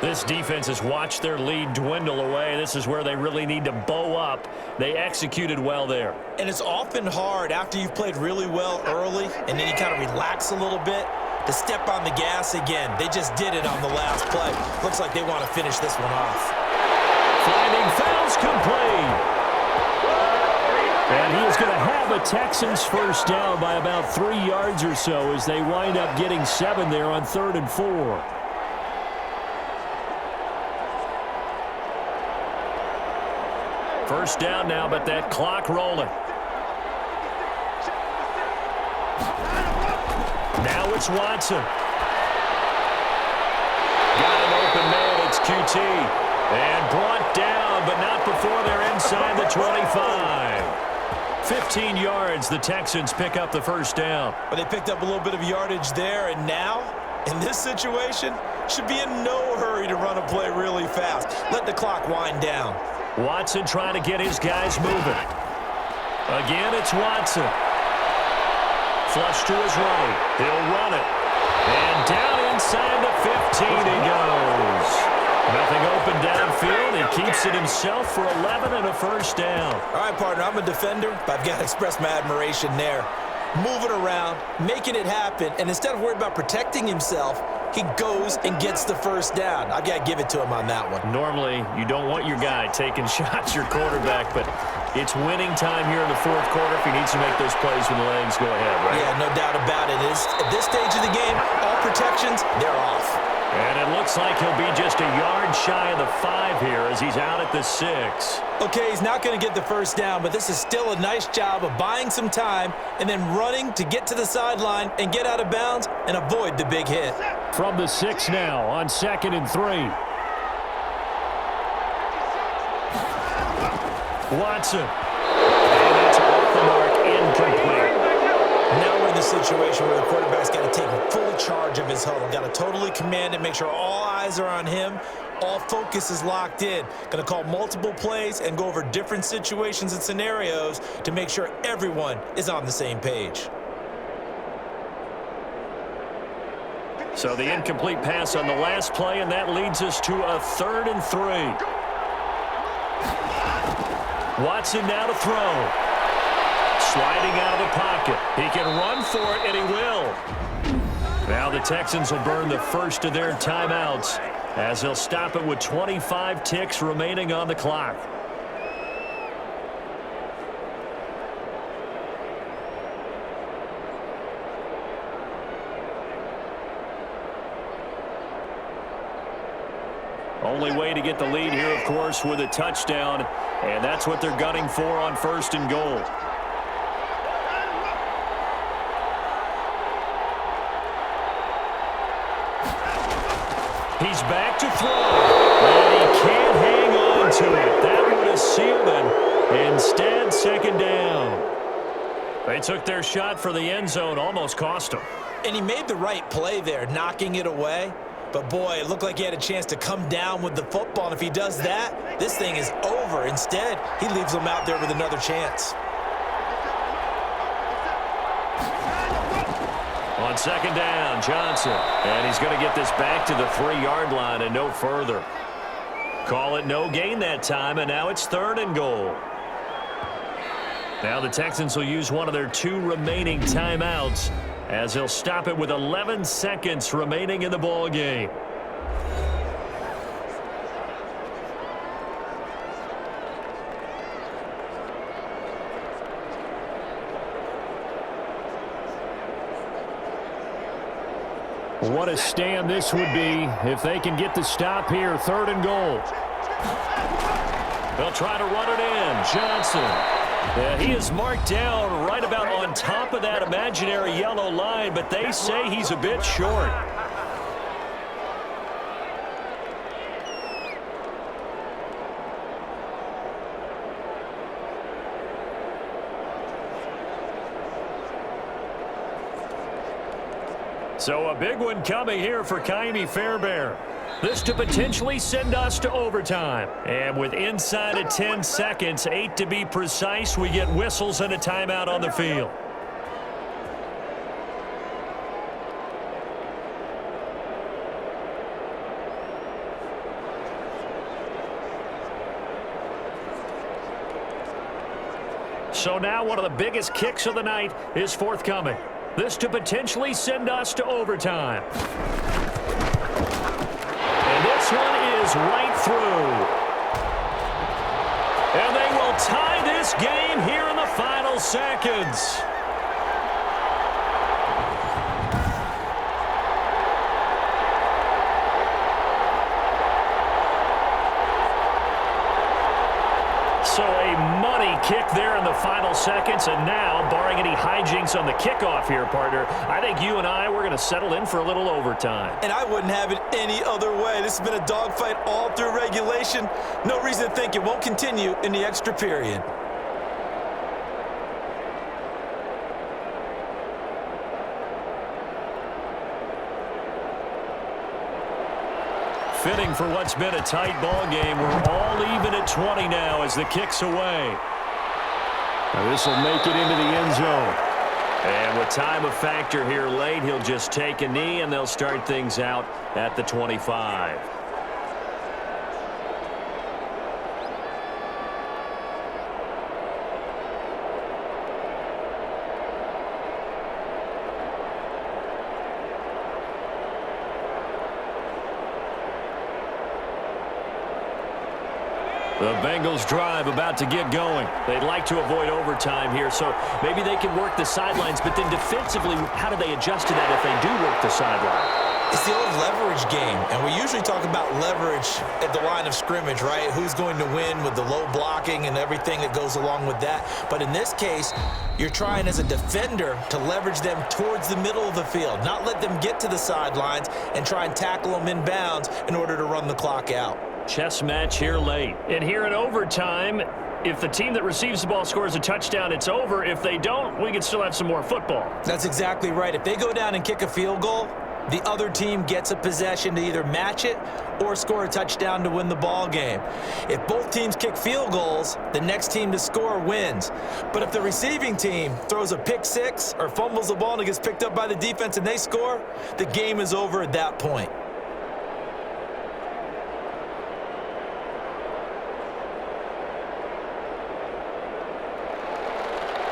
This defense has watched their lead dwindle away. This is where they really need to bow up. They executed well there. And it's often hard after you've played really well early and then you kind of relax a little bit to step on the gas again. They just did it on the last play. Looks like they want to finish this one off. Finding fouls complete. And he is going to have a Texans first down by about 3 yards or so as they wind up getting 7 there on 3rd and 4. First down now, but that clock rolling. Now it's Watson. Got an open man, it's QT. And brought down, but not before they're inside the 25. 15 yards, the Texans pick up the first down. But they picked up a little bit of yardage there, and now, in this situation, should be in no hurry to run a play really fast. Let the clock wind down. Watson trying to get his guys moving. Again, it's Watson. Flush to his right. He'll run it. And down inside the 15 he goes. Nothing open downfield. He keeps it himself for 11 and a first down. All right, partner, I'm a defender, but I've got to express my admiration there. Moving around, making it happen, and instead of worrying about protecting himself, he goes and gets the first down. I've got to give it to him on that one. Normally, you don't want your guy taking shots, your quarterback, but it's winning time here in the fourth quarter if he needs to make those plays when the legs go ahead, right? Yeah, no doubt about it. At this stage of the game, all protections, they're off. And it looks like he'll be just a yard shy of the 5 here as he's out at the 6. Okay, he's not going to get the first down, but this is still a nice job of buying some time and then running to get to the sideline and get out of bounds and avoid the big hit. From the 6 now on 2nd and 3. Watson. And it's off the mark, incomplete. Now we're in the situation where the quarterback's got to take full charge of his huddle. Got to totally command it, make sure all eyes are on him. All focus is locked in. Going to call multiple plays and go over different situations and scenarios to make sure everyone is on the same page. So the incomplete pass on the last play, and that leads us to a 3rd and 3. Watson now to throw. Sliding out of the pocket. He can run for it, and he will. Now the Texans will burn the first of their timeouts as they'll stop it with 25 ticks remaining on the clock. Only way to get the lead here, of course, with a touchdown, and that's what they're gunning for on 1st and goal. He's back to throw, and he can't hang on to it. That would have sealed it. Instead, 2nd down. They took their shot for the end zone, almost cost him. And he made the right play there, knocking it away. But, boy, it looked like he had a chance to come down with the football. And if he does that, this thing is over. Instead, he leaves him out there with another chance. On 2nd down, Johnson. And he's going to get this back to the 3-yard line and no further. Call it no gain that time, and now it's 3rd and goal. Now the Texans will use one of their 2 remaining timeouts as they'll stop it with 11 seconds remaining in the ball game. What a stand this would be if they can get the stop here. 3rd and goal. They'll try to run it in. Johnson. Yeah, he is marked down right about on top of that imaginary yellow line, but they say he's a bit short. So a big one coming here for Kaimi Fairbairn. This to potentially send us to overtime. And with inside of 10 seconds, 8 to be precise, we get whistles and a timeout on the field. So now one of the biggest kicks of the night is forthcoming. This to potentially send us to overtime. And this one is right through. And they will tie this game here in the final seconds. So a money kick there in the final seconds, and now, barring any hijinks on the kickoff here, partner, I think you and we're going to settle in for a little overtime. And I wouldn't have it any other way. This has been a dogfight all through regulation. No reason to think it won't continue in the extra period. Fitting for what's been a tight ball game. We're all even at 20 now as the kick's away. Now this will make it into the end zone. And with time a factor here late, he'll just take a knee, and they'll start things out at the 25. The Bengals drive about to get going. They'd like to avoid overtime here, so maybe they can work the sidelines, but then defensively, how do they adjust to that if they do work the sideline? It's the old leverage game, and we usually talk about leverage at the line of scrimmage, right? Who's going to win with the low blocking and everything that goes along with that. But in this case, you're trying as a defender to leverage them towards the middle of the field, not let them get to the sidelines and try and tackle them in bounds in order to run the clock out. Chess match here late. And here in overtime, if the team that receives the ball scores a touchdown, it's over. If they don't, we can still have some more football. That's exactly right. If they go down and kick a field goal, the other team gets a possession to either match it or score a touchdown to win the ball game. If both teams kick field goals, the next team to score wins. But if the receiving team throws a pick six or fumbles the ball and it gets picked up by the defense and they score, the game is over at that point.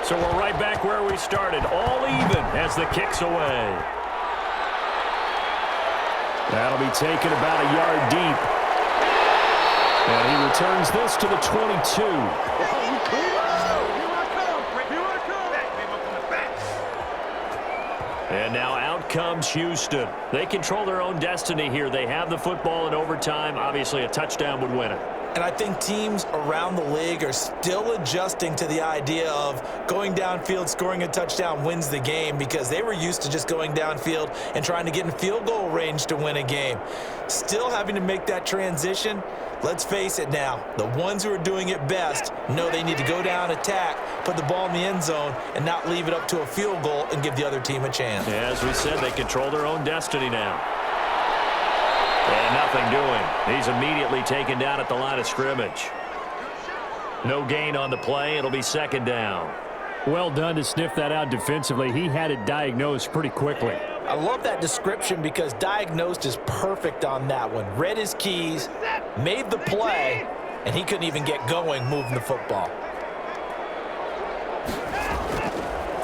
So we're right back where we started, all even as the kick's away. That'll be taken about a yard deep. And he returns this to the 22. And now out comes Houston. They control their own destiny here. They have the football in overtime. Obviously, a touchdown would win it. And I think teams around the league are still adjusting to the idea of going downfield, scoring a touchdown wins the game, because they were used to just going downfield and trying to get in field goal range to win a game. Still having to make that transition. Let's face it now, the ones who are doing it best know they need to go down, attack, put the ball in the end zone, and not leave it up to a field goal and give the other team a chance. Yeah, as we said, they control their own destiny now. And nothing doing. He's immediately taken down at the line of scrimmage. No gain on the play. It'll be second down. Well done to sniff that out defensively. He had it diagnosed pretty quickly. I love that description because diagnosed is perfect on that one. Read his keys, made the play, and he couldn't even get going moving the football.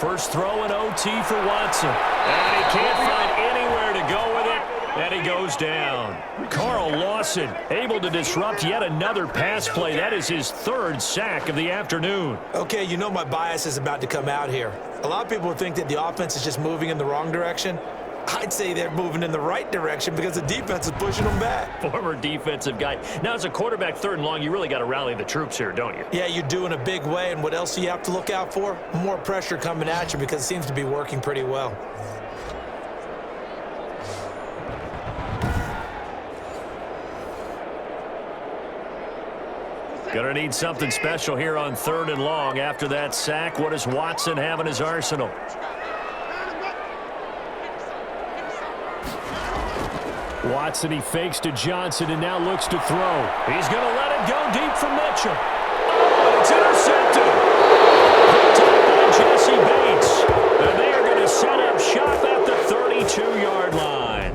First throw in OT for Watson. And he can't find anywhere to go with it. And he goes down. Carl Lawson able to disrupt yet another pass play. That is his third sack of the afternoon. Okay, you know my bias is about to come out here. A lot of people would think that the offense is just moving in the wrong direction. I'd say they're moving in the right direction because the defense is pushing them back. Former defensive guy. Now, as a quarterback, third and long, you really got to rally the troops here, don't you? Yeah, you do in a big way. And what else do you have to look out for? More pressure coming at you because it seems to be working pretty well. Gonna need something special here on third and long. After that sack, what does Watson have in his arsenal? Watson, he fakes to Johnson and now looks to throw. He's gonna let it go deep for Mitchell. Oh, it's intercepted. Picked up by Jesse Bates. And they are gonna set up shop at the 32-yard line.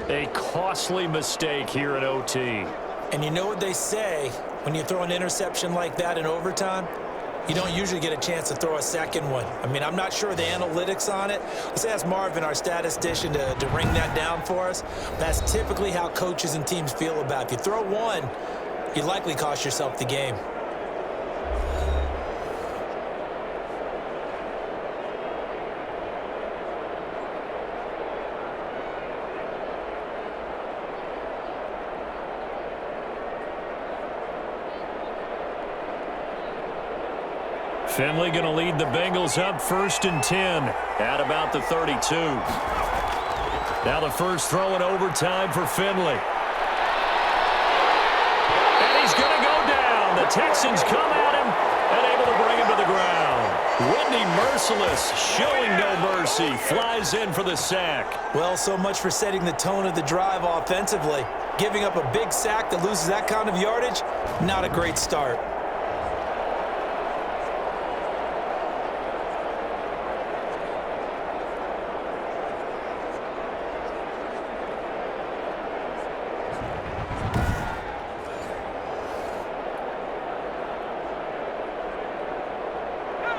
A costly mistake here in OT. And you know what they say when you throw an interception like that in overtime? you don't usually get a chance to throw a second one. I mean, I'm not sure the analytics on it. Let's ask Marvin, our statistician, to ring that down for us. That's typically how coaches and teams feel about it. If you throw one, you likely cost yourself the game. Finley going to lead the Bengals up 1st and 10 at about the 32. Now the first throw in overtime for Finley. And he's going to go down. The Texans come at him and able to bring him to the ground. Whitney Merciless, showing no mercy, flies in for the sack. Well, so much for setting the tone of the drive offensively. Giving up a big sack that loses that kind of yardage, not a great start.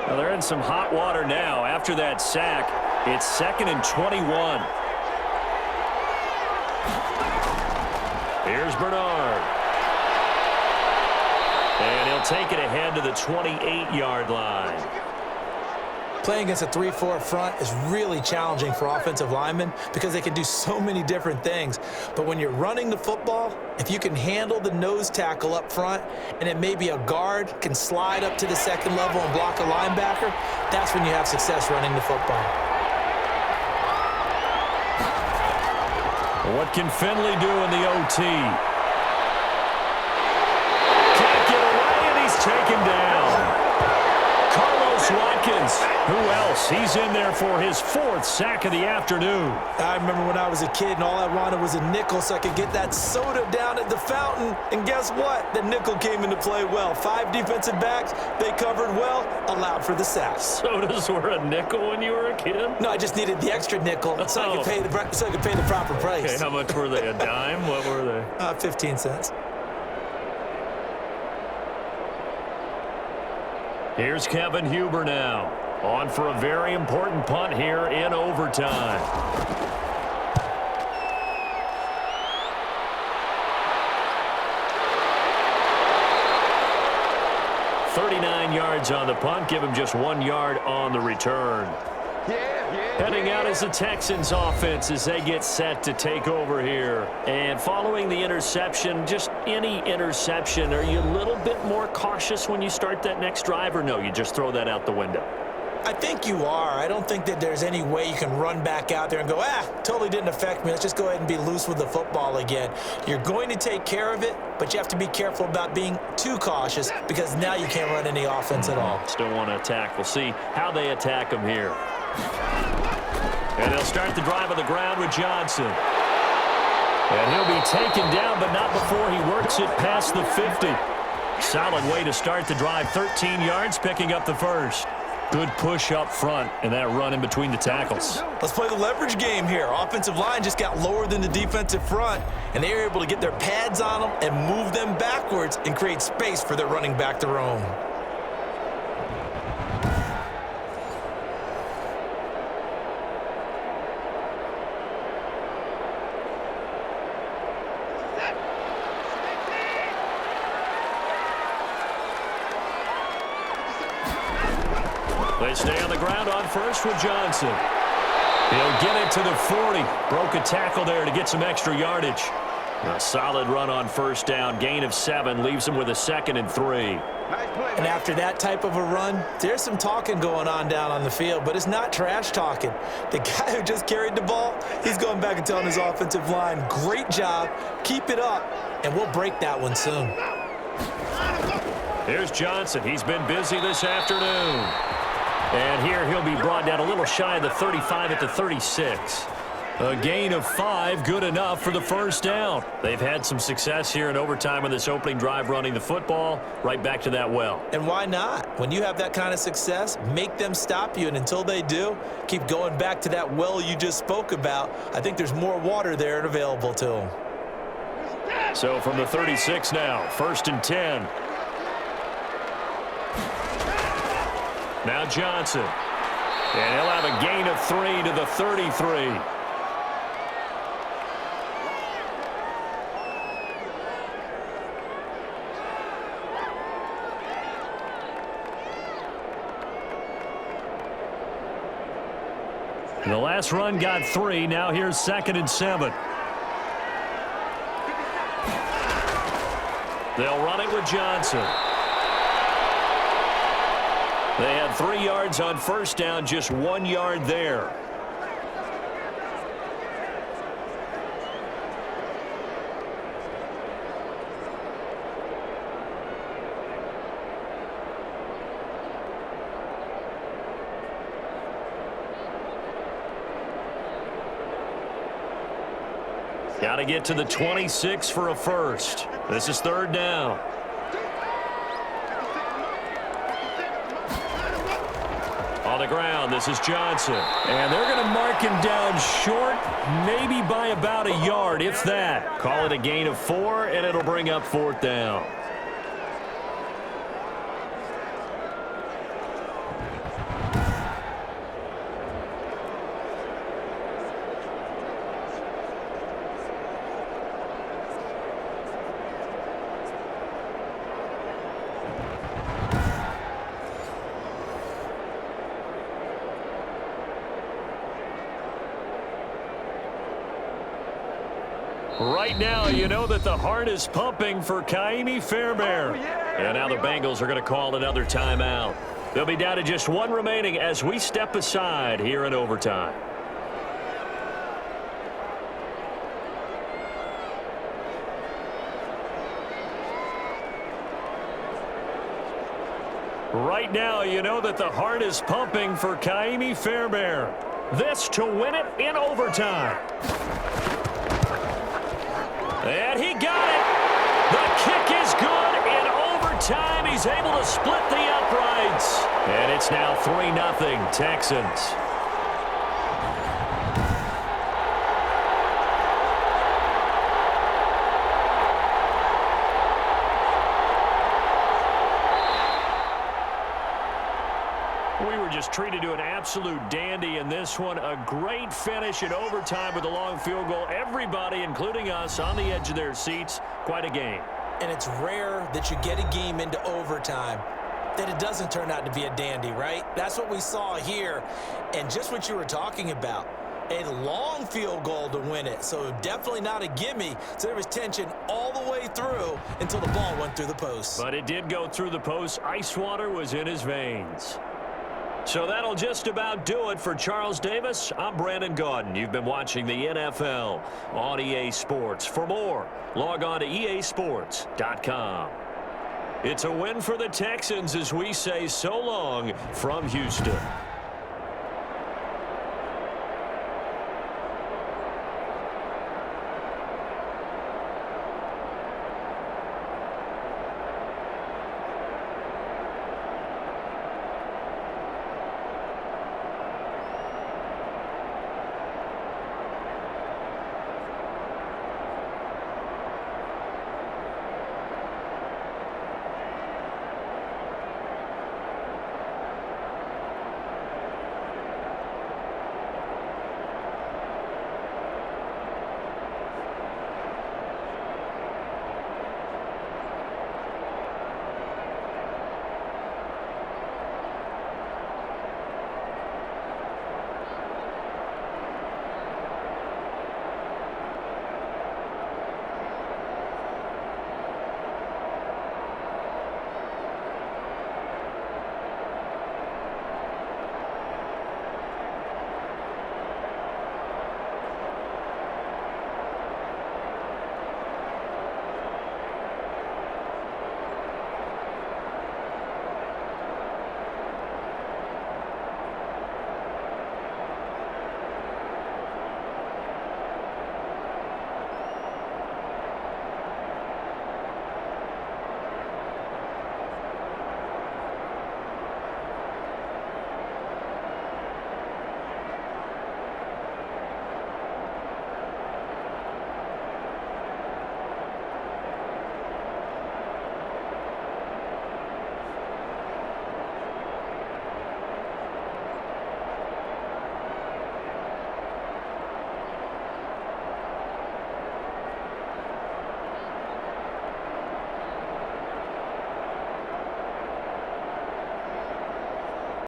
Well, they're in some hot water now. After that sack, it's 2nd and 21. Here's Bernard. And he'll take it ahead to the 28-yard line. Playing against a 3-4 front is really challenging for offensive linemen because they can do so many different things. But when you're running the football, if you can handle the nose tackle up front and then maybe a guard can slide up to the second level and block a linebacker, that's when you have success running the football. What can Finley do in the OT? Can't get away, and he's taken down. Watkins, who else? He's in there for his 4th sack of the afternoon. I remember when I was a kid and all I wanted was a nickel so I could get that soda down at the fountain. And guess what? The nickel came into play well. 5 defensive backs, they covered well, allowed for the sack. Sodas were a nickel when you were a kid? No, I just needed the extra nickel so I could pay the proper price. Okay, how much were they? A dime? What were they? 15 cents. Here's Kevin Huber now, on for a very important punt here in overtime. 39 yards on the punt, give him just 1 yard on the return. Heading out is the Texans offense as they get set to take over here. And following the interception, just any interception, are you a little bit more cautious when you start that next drive, or no, you just throw that out the window? I think you are. I don't think that there's any way you can run back out there and go, totally didn't affect me. Let's just go ahead and be loose with the football again. You're going to take care of it, but you have to be careful about being too cautious because now you can't run any offense at all. Still want to attack. We'll see how they attack them here. And they'll start the drive on the ground with Johnson. And he'll be taken down, but not before he works it past the 50. Solid way to start the drive. 13 yards, picking up the first. Good push up front and that run in between the tackles. Let's play the leverage game here. Offensive line just got lower than the defensive front, and they were able to get their pads on them and move them backwards and create space for their running back to roam. They stay on the ground on first with Johnson. He'll get it to the 40. Broke a tackle there to get some extra yardage. A solid run on first down. Gain of 7 leaves him with a 2nd and 3. And after that type of a run, there's some talking going on down on the field, but it's not trash talking. The guy who just carried the ball, he's going back and telling his offensive line, great job, keep it up, and we'll break that one soon. Here's Johnson. He's been busy this afternoon. And here he'll be brought down a little shy of the 35 at the 36. A gain of 5, good enough for the first down. They've had some success here in overtime on this opening drive running the football. Right back to that well. And why not? When you have that kind of success, make them stop you. And until they do, keep going back to that well you just spoke about. I think there's more water there and available to them. So from the 36 now, 1st and 10. Now Johnson. And he'll have a gain of 3 to the 33. The last run got 3. Now here's 2nd and 7. They'll run it with Johnson. They had 3 yards on first down, just 1 yard there. Got to get to the 26 for a first. This is 3rd down. On the ground, this is Johnson. And they're going to mark him down short, maybe by about a yard, if that. Call it a gain of 4, and it'll bring up 4th down. Right now, you know that the heart is pumping for Kaimi Fairbairn. And now the Bengals are going to call another timeout. They'll be down to just 1 remaining as we step aside here in overtime. Right now, you know that the heart is pumping for Kaimi Fairbairn. This to win it in overtime. And he got it. The kick is good. In overtime, he's able to split the uprights. And it's now 3-0 Texans. We were just treated to an absolute dandy in this one. A great finish in overtime with a long field goal. Everybody, including us, on the edge of their seats. Quite a game. And it's rare that you get a game into overtime that it doesn't turn out to be a dandy, right? That's what we saw here. And just what you were talking about, a long field goal to win it. So definitely not a gimme. So there was tension all the way through until the ball went through the post. But it did go through the post. Ice water was in his veins. So that'll just about do it for Charles Davis. I'm Brandon Gaudin. You've been watching the NFL on EA Sports. For more, log on to easports.com. It's a win for the Texans as we say so long from Houston.